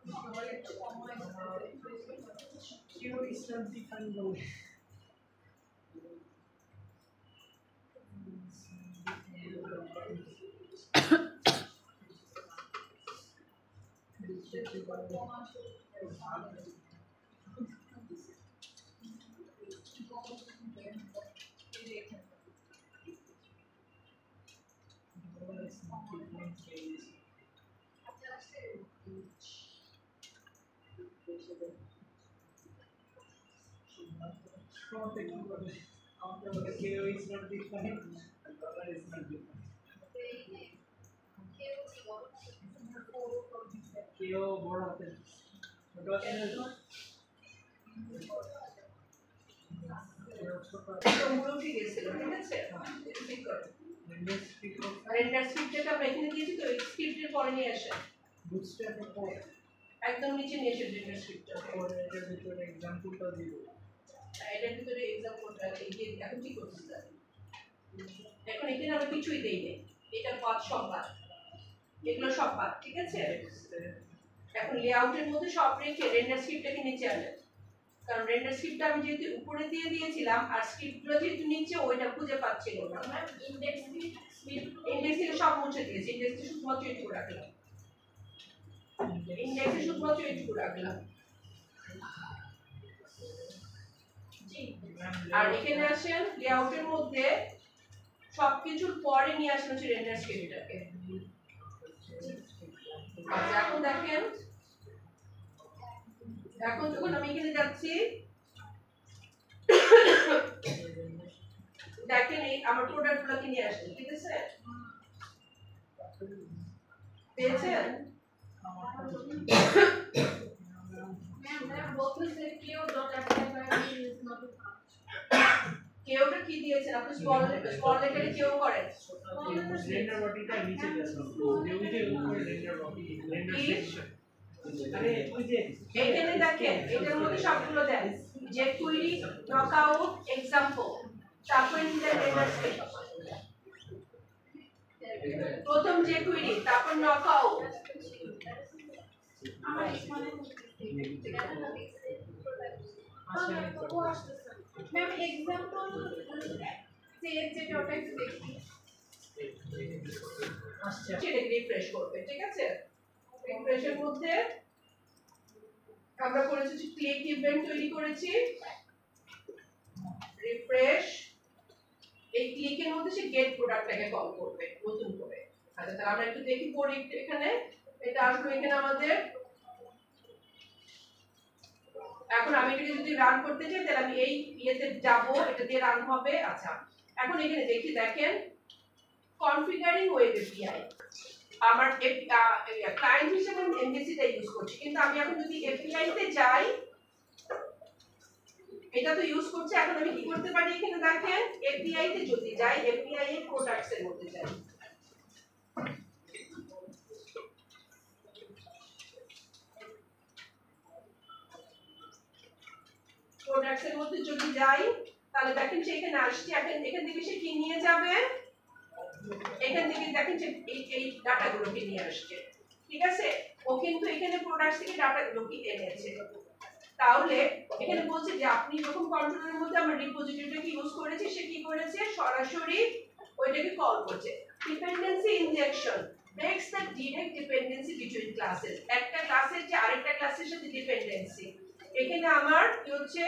সবার একটা সময় কেউ is not given বলে কেউ is not given and dollar is not given. কেউ বড় হাতে ছোট হাতে মূল উঠে গেছিল ঠিক আছে ঠিক করে ইন্ডাস্ট্রি রেন্ডার স্ক্রিপ্টটা আমরা এখানে দিয়েছি তো এই স্ক্রিপ্টের পরে নিয়ে আসেন বুটস্ট্র্যাপের পর একদম নিচে নিয়ে এসে রেন্ডার স্ক্রিপ্টটা পরে এটার ভিতরে এক্সাম্পলটা দিব এটার ভিতরে এক্সাম্পলটা এই যে এখন কি করছি এখন এখানে আমরা কিছুই দেই না এটা পাঁচ সব বাদ এগুলো সব বাদ ঠিক আছে এখন লেআউটের মধ্যে সব রেখে রেন্ডার স্ক্রিপ্টটাকে নিচে আনেন কারণ রেন্ডার স্ক্রিপ্টটা আমি যেহেতু উপরে দিয়ে দিয়েছিলাম আর স্ক্রিপ্টগুলো যেহেতু নিচে ওইটা খুঁজে পাচ্ছিল না ইন্ডেক্স থেকে সব মুছে দিয়েছি ইন্ডেক্সে শুধুমাত্র এইটুকু রাখলাম ইন্ডেক্সে শুধুমাত্র এইটুকু রাখলাম আর এখানে আসেন লেআউটের মধ্যে সবকিছুর পরে নিয়ে আসেন হচ্ছে রেন্ডার স্ক্রিপ্টটাকে আচ্ছা এখন দেখেন এখন যখন আমি এখানে যাচ্ছি দেখেন এই আমার প্রোডাক্টগুলোকে নিয়ে আসেন ঠিক আছে পেয়েছেন কেউটা কি দিয়েছেন আপনি স্মল লেটারে কেউ করেন রেন্ডার বডিটা নিচে দেন যে উপরে রেন্ডার বডি রেন্ডার সেকশন আরে ওই যে এখানে দেখেন এটার মধ্যে সবগুলো দেন যে কুইরি নকআউট एग्जांपल তারপর নিচে রেন্ডার সেকশন প্রথম যে কুইরি তারপর নকআউট আমার এখানে ম্যাম एग्जांपल যে যেটা ওটা একটু দেখি আসছে আচ্ছা সেটাকে রিফ্রেশ করবে, ঠিক আছে? রিফ্রেশের মধ্যে আমরা করেছি ক্লিক ইভেন্ট তৈরি করেছি, রিফ্রেশ। এই ক্লিকের মধ্যে সে গেট প্রোডাক্টটাকে কল করবে নতুন করে। আচ্ছা তাহলে আমরা একটু দেখি পরে এখানে এটা আসলে এখানে আমাদের এখন আমি এটাকে যদি রান করতে চাই তাহলে আমি এই ইয়েতে যাব, এটা দিয়ে রান হবে। আচ্ছা এখন এখানে দেখি, দেখেন কনফিগারিং ওয়েব এপিআই, আমার ক্লায়েন্ট হিসেবে আমি এমভিসি টা ইউজ করছি, কিন্তু আমি এখন যদি এপিআই তে যাই এটা তো ইউজ করছে। এখন আমি কি করতে পারি এখানে দেখেন, এপিআই তে যদি যাই, এপিআই এর প্রোডাক্টস এর মধ্যে যাই, প্রোডাক্টস এর মধ্যে যদি যাই তাহলে দেখেন সে এখানে আসছে। এখান থেকে সে কি নিয়ে যাবে, এখান থেকে দেখেন যে এই ডাটাগুলোকে নিয়ে আসছে, ঠিক আছে? ও কিন্তু এখানে প্রোডাক্টস থেকে ডাটাগুলোকে এনেছে। তাহলে এখানে বলছে যে আপনি যখন কন্ট্রোলের মধ্যে আমরা রিপোজিটরিটাকে ইউজ করেছি, সে কি করেছে সরাসরি ওইটাকে কল করছে। Dependency injection makes the direct dependency between classes, একটা ক্লাসের যে আরেকটা ক্লাসের সাথে ডিপেন্ডেন্সি। এখানে আমার কি হচ্ছে,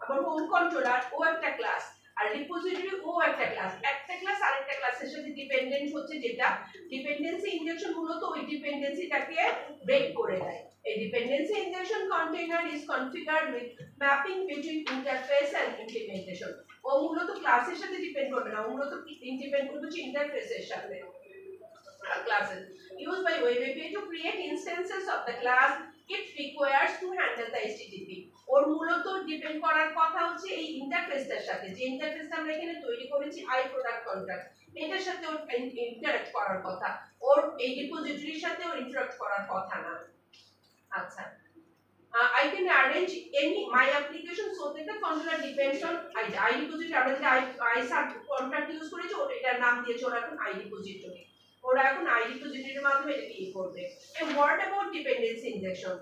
আমার হোম কন্ট্রোলার ও একটা ক্লাস আর রিপোজিটরি ও একটা ক্লাস, একটা ক্লাস আরেকটা ক্লাসের সাথে ডিপেন্ডেন্ট হচ্ছে, যেটা ডিপেন্ডেন্সি ইনজেকশন মূলত ওই ডিপেন্ডেন্সিটাকে ব্রেক করে দেয়। A dependency injection container is configured with mapping between interface and implementation. ও মূলত ক্লাসের সাথে ডিপেন্ড করবে না, ও মূলত ডিপেন্ড করবে ইন্টারফেসের সাথে। Classes used by web API to create instances of the class it requires to handle the HTTP. ওর মূলত ডিপেন্ড করার কথা হচ্ছে এই ইন্টারফেসটার সাথে, যে ইন্টারফেসটা আমরা এখানে তৈরি করেছি আই প্রোডাক্ট কন্ট্রাক্ট, এটার সাথে ওর ইন্টারঅ্যাক্ট করার কথা, ওর এই রিপোজিটরির সাথে ওর ইন্টারঅ্যাক্ট করার কথা না। আচ্ছা I can arrange any my application so that the controller depends on I repository। আমরা যে I sub contract ইউজ করেছি ওর এটার নাম দিয়েছে ওরা এখন I repository, ওরা এখন I repositoryর মাধ্যমে এটা কি করবে। And what about dependency injection?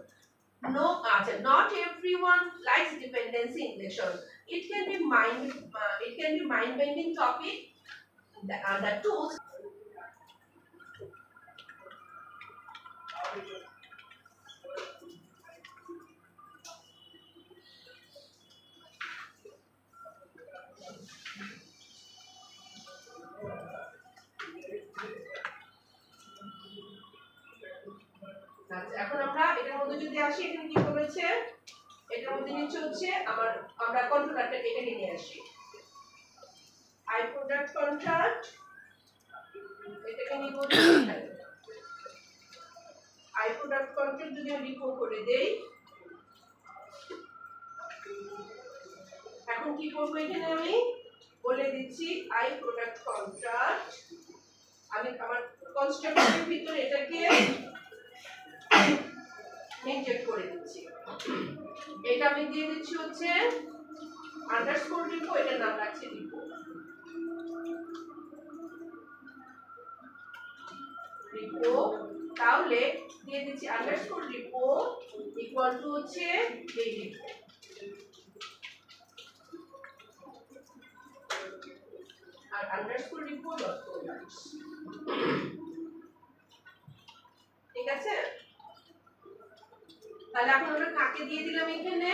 No, আচ্ছা not everyone likes dependency injection. It can be mind bending topic. The tools এখন আমরা এটার মধ্যে যদি আসি, এখানে কি করেছে, এটার মধ্যে নিচে হচ্ছে আমরা কন্ট্রোলারটা এটাকে নিয়ে আসি, আই প্রোডাক্ট কন্ট্রাক্ট এটাকে নিব, আই প্রোডাক্ট কন্ট্রাক্ট যদি আমি রিপো করে দেই, এখন কি করব এখানে আমি বলে দিচ্ছি আই প্রোডাক্ট কন্ট্রাক্ট, আমি আমার কনস্ট্রাক্টরের ভিতরে এটাকে ইনজেক্ট করে দিচ্ছি। এটা আমি দিয়ে দিচ্ছি হচ্ছে আন্ডারস্কোর রিপো, এটার নাম রাখছি রিপো, তাহলে দিয়ে দিচ্ছি আন্ডারস্কোর রিপো ইকুয়াল টু হচ্ছে এই রিপো, আর আন্ডারস্কোর রিপো ডট প্রোডাক্টস, ঠিক আছে? তাহলে এখন আমরা কাকে দিয়ে দিলাম এখানে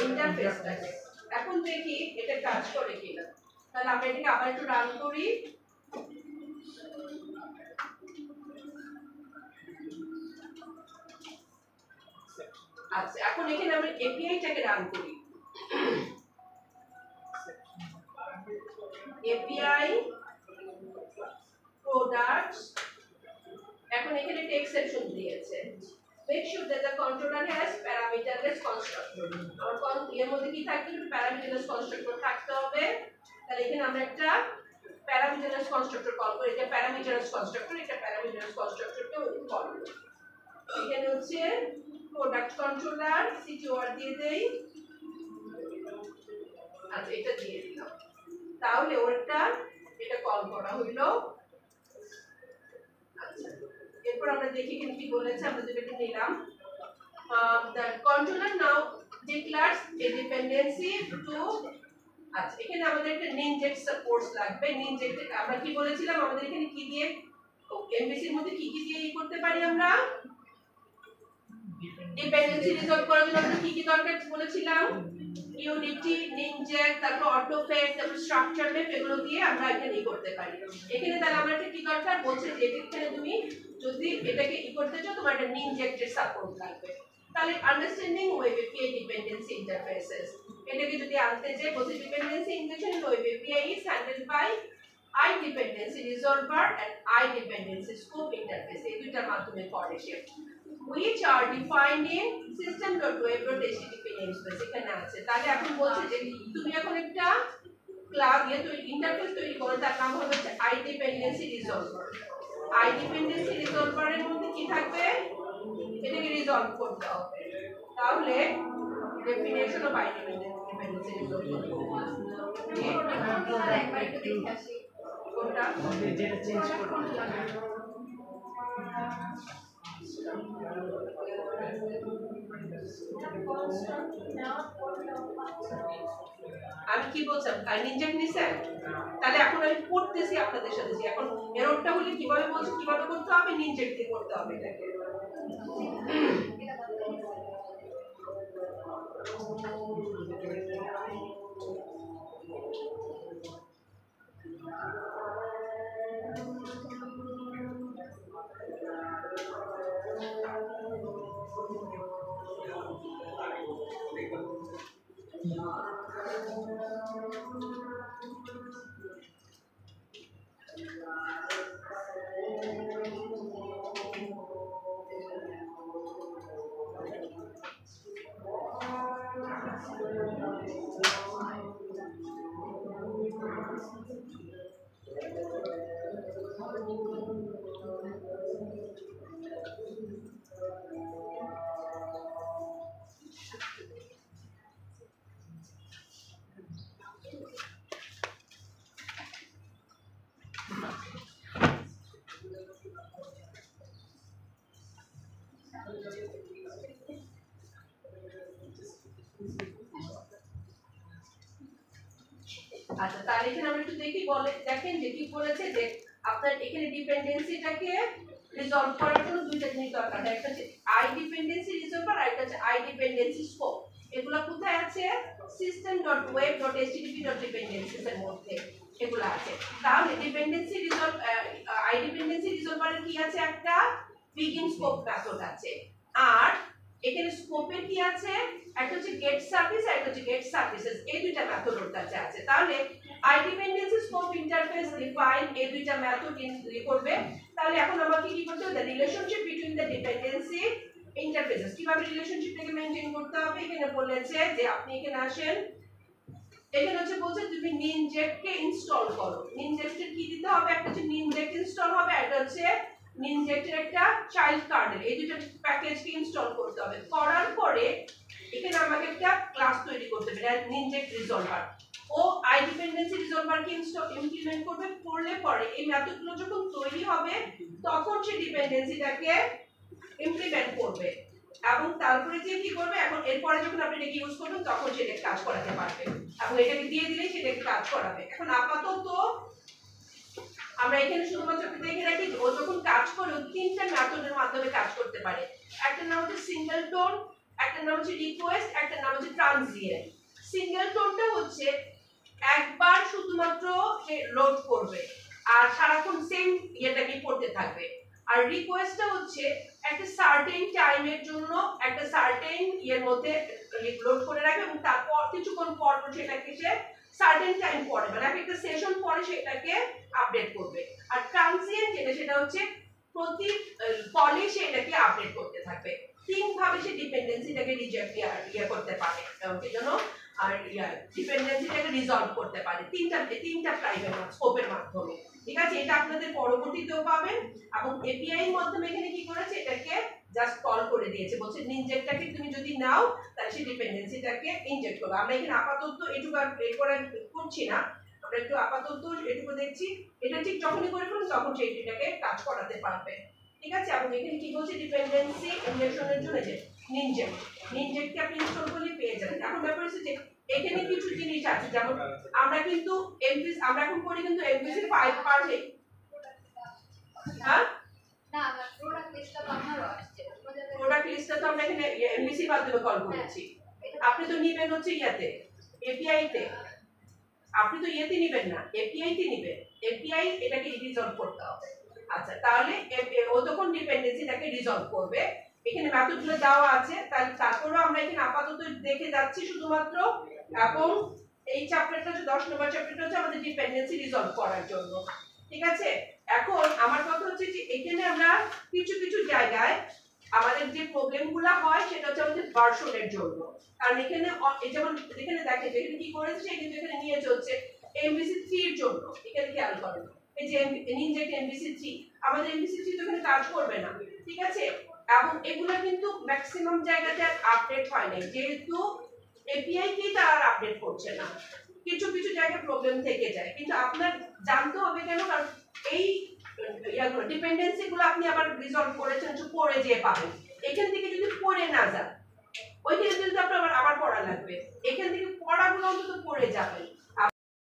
ইন্টারফেসটাকে। এখন দেখি এটা কাজ করে কিনা। তাহলে আমরা এটাকে আবার একটু রান করি। আচ্ছা এখন এখানে আমরা এপিআইটাকে রান করি, এপিআই প্রোডাক্টস, এখন এখানে টেক্সট সেকশন দিয়েছে, make sure that the controller has parameterless constructor। আমার এর মধ্যে কি থাকবে, parameterless constructor থাকতে হবে। তাহলে এখানে আমরা একটা parameterless constructor কল করি, এটা parameterless constructor, এটা parameterless constructorকে ওই কল করি। এখানে হচ্ছে প্রোডাক্ট কন্ট্রোলার সিটিওয়ার দিয়ে দেই, আচ্ছা এটা দিয়ে দিলাম, তাহলে ওরটা এটা কল করা হইলো। আচ্ছা এরপর আমরা দেখি এখানে কি বলেছে, আমরা যেটা নিলাম the controller now declares a dependency to, আচ্ছা এখানে আমাদের একটা ninject সাপোর্টস লাগবে। ninject আমরা কি বলেছিলাম, আমাদের এখানে কি দিয়ে, ও এমবিসির মধ্যে কি কি দিয়ে করতে পারি আমরা ডিপেন্ডেন্সি রিজলভ করার জন্য আমরা কি কি দরকার বলেছিলাম ইউনিটি নিনজ্যাক তারপর অটোফেট তারপর স্ট্রাকচার ম্যাপ এগুলো দিয়ে আমরা এখানে করতে পারি এখানে তাহলে আমরা কি দরকার বলছে যে এখানে তুমি যদি এটাকে করতে চাও তোমার একটা নিনজ্যাকের সাপোর্ট লাগবে তাহলে understanding web API dependency interfaces এটাকে যদি আনতে চাই বলছে dependency injection in web API is handled by I dependency resolver and I dependency scope interface এই দুইটার মাধ্যমে করে সে which are defined in system.web.http namespace এখানে আছে তাহলে এখন বলছে যে তুমি এখন একটা ক্লাস ইন্টারফেস তৈরি করো তার নাম হবে আই ডিপেন্ডেন্সি রিজলভার আই ডিপেন্ডেন্সি রিজলভারের মধ্যে কি থাকবে এটাকে রিজলভ করতে হবে তাহলে ডেফিনিশন অফ আই ডিপেন্ডেন্সি রিজলভার একবার একটু দেখে আসি কোনটা যেটা চেঞ্জ করতে আমি কি বলছিলাম নিনজ্যাক নিছেন তাহলে এখন আমি পড়তেছি আপনাদের সাথে যে এখন এররটা হলে কিভাবে বলছি কিভাবে করতে হবে নিনজ্যাক দিয়ে করতে হবে এটাকে আচ্ছা তাহলে এখানে আমরা একটু দেখি বলে দেখেন যে কি বলেছে যে আপনার এখানে ডিপেন্ডেন্সিটাকে রিজলভ করার জন্য দুইটা জিনিস দরকার হয় একটা হচ্ছে আই ডিপেন্ডেন্সি রিজলভার আর একটা হচ্ছে আই ডিপেন্ডেন্সি স্কোপ এগুলা কোথায় আছে system.web.http.dependencies এর মধ্যে এগুলা আছে তাহলে ডিপেন্ডেন্সি রিজলভ আই ডিপেন্ডেন্সি রিজলভারের কি আছে একটা বিগিন স্কোপ মেথড আছে আর এখানে স্কোপে কি আছে একটা হচ্ছে গেট সার্ভিস আর একটা হচ্ছে গেট সার্ভিসেস এই দুইটা মেথড ওর কাছে আছে তাহলে I dependency scope interface define এই দুইটা মেথড ইনক্লুড করবে তাহলে এখন আমাকে কি করতে হবে relationship between the dependency interfaces কিভাবে রিলেশনশিপটাকে মেইনটেইন করতে হবে এখানে বলেছে যে আপনি এখানে আসেন এখানে হচ্ছে বলছে তুমি নিনজ্যাককে ইনস্টল করো নিনজ্যাকের কি দিতে হবে একটা হচ্ছে নিনজ্যাক ইনস্টল হবে আর একটা হচ্ছে নিনজ্যাকের একটা চাইল্ড কার্নেল এই দুটো প্যাকেজকে ইনস্টল করতে হবে করার পরে এখানে আমাকে একটা ক্লাস তৈরি করতে হবে নিনজ্যাক রিজলভার ও আই ডিপেন্ডেন্সি রিজলভারকে ইমপ্লিমেন্ট করবে করলে পরে এই মেথডগুলো যখন তৈরি হবে তখন সে ডিপেন্ডেন্সিটাকে ইমপ্লিমেন্ট করবে এবং তারপরে যে কি করবে এখন এরপরে যখন আপনি এটাকে ইউজ করবেন তখন সেটা কাজ করাতে পারবে এবং এটাকে দিয়ে দিলে সেটাকে কাজ করাবে এখন আপাতত আমরা এখানে শুধুমাত্র দেখে রাখি ও যখন কাজ করে তিনটা মেথডের মাধ্যমে কাজ করতে পারে একটা নাম হচ্ছে সিঙ্গেল টোন একটা নাম হচ্ছে রিকোয়েস্ট একটা নাম হচ্ছে ট্রানজিয়েন্ট সিঙ্গেল টোনটা হচ্ছে একবার শুধুমাত্র সে লোড করবে আর সারাক্ষণ সেম ইয়েটাকে পড়তে থাকবে আর রিকোয়েস্টটা হচ্ছে একটা সার্টেন টাইমের জন্য একটা সার্টেন ইয়ের মধ্যে লোড করে রাখবে এবং তারপর কিছুক্ষণ পর সেটাকে সে সার্টেন টাইম পরে মানে একটা সেশন পরে সেটাকে আপডেট করবে আর ট্রানজিয়েন্ট যেটা সেটা হচ্ছে প্রতি কলে সে এটাকে আপডেট করতে থাকবে তিন ভাবে সে ডিপেন্ডেন্সিটাকে রিজেক্ট করতে পারে এজন্য আর ডিপেন্ডেন্সিটাকে রিজলভ করতে পারে তিনটা প্রাইভেট স্কোপের মাধ্যমে ঠিক আছে এটা আপনাদের পরবর্তীতেও পাবেন এবং এপিআই এর মাধ্যমে এখানে কি করেছে এটাকে জাস্ট কল করে দিয়েছে বলছে নিনজ্যাকটাকে তুমি যদি নাও তাহলে সেই ডিপেন্ডেন্সিটাকে ইনজেক্ট করবে আমরা এখানে আপাতত এটুকু আর এরপরে করছি না আমরা একটু আপাতত এটুকু দেখছি এটা ঠিক যখনই করে ফেলুন তখন সেইটাকে কাজ করাতে পারবে ঠিক আছে এবং এখানে কি বলছে ডিপেন্ডেন্সি ইনজেকশনের জন্য যে নিনজ্যাককে আপনি ইনস্টল করলে পেয়ে যাবেন এখন ব্যাপার হচ্ছে যে এখানে কিছু জিনিস আছে যেমন আমরা কিন্তু আমরা এখন করি কিন্তু এমভিসি 5 পার ডে হ্যাঁ আমরা এখানে এমবিসি মাধ্যমে কল করেছি, আপনি তো নিবেন হচ্ছে ইয়াতে এপিআই তে, আপনি তো ইয়েতে নিবেন না, এপিআই তে নিবেন, এপিআই এটাকে রিজলভ করতে হবে। আচ্ছা তাহলে ও তখন ডিপেন্ডেন্সিটাকে রিজলভ করবে, এখানে মেথডগুলো দেওয়া আছে, তাহলে তারপরেও আমরা এখানে আপাতত দেখে যাচ্ছি শুধুমাত্র, এবং এই চ্যাপ্টারটা হচ্ছে 10 নম্বর চ্যাপ্টারটা হচ্ছে আমাদের ডিপেন্ডেন্সি রিজলভ করার জন্য, ঠিক আছে। এখন আমার কথা হচ্ছে যে এখানে আমরা কিছু কিছু জায়গায় আমাদের যে প্রবলেমগুলো হয় সেটা হচ্ছে আমাদের ভার্সনের জন্য, কারণ এখানে যেমন এখানে দেখেন এখানে কি করেছে সে কিন্তু এখানে নিয়ে চলছে এমবিসি 3 এর জন্য, এখানে খেয়াল করেন এই যে ইনজেক্ট এমবিসি 3, আমাদের এমবিসি 3 তো এখানে কাজ করবে না, ঠিক আছে। এবং এগুলো কিন্তু ম্যাক্সিমাম জায়গাতে আপডেট হয় না, যেহেতু এপিআই কে তারা আপডেট করছে না, কিছু কিছু জায়গায় প্রবলেম থেকে যায়, কিন্তু আপনার জানতে হবে কেন, কারণ এই ইয়াগুলো ডিপেন্ডেন্সি গুলো আপনি আবার রিজলভ করেছেন পরে যেয়ে পাবেন, এখান থেকে যদি পড়ে না যান ওইখানে কিন্তু আপনার আবার পড়া লাগবে, এখান থেকে পড়াগুলো অন্তত পড়ে যাবেন।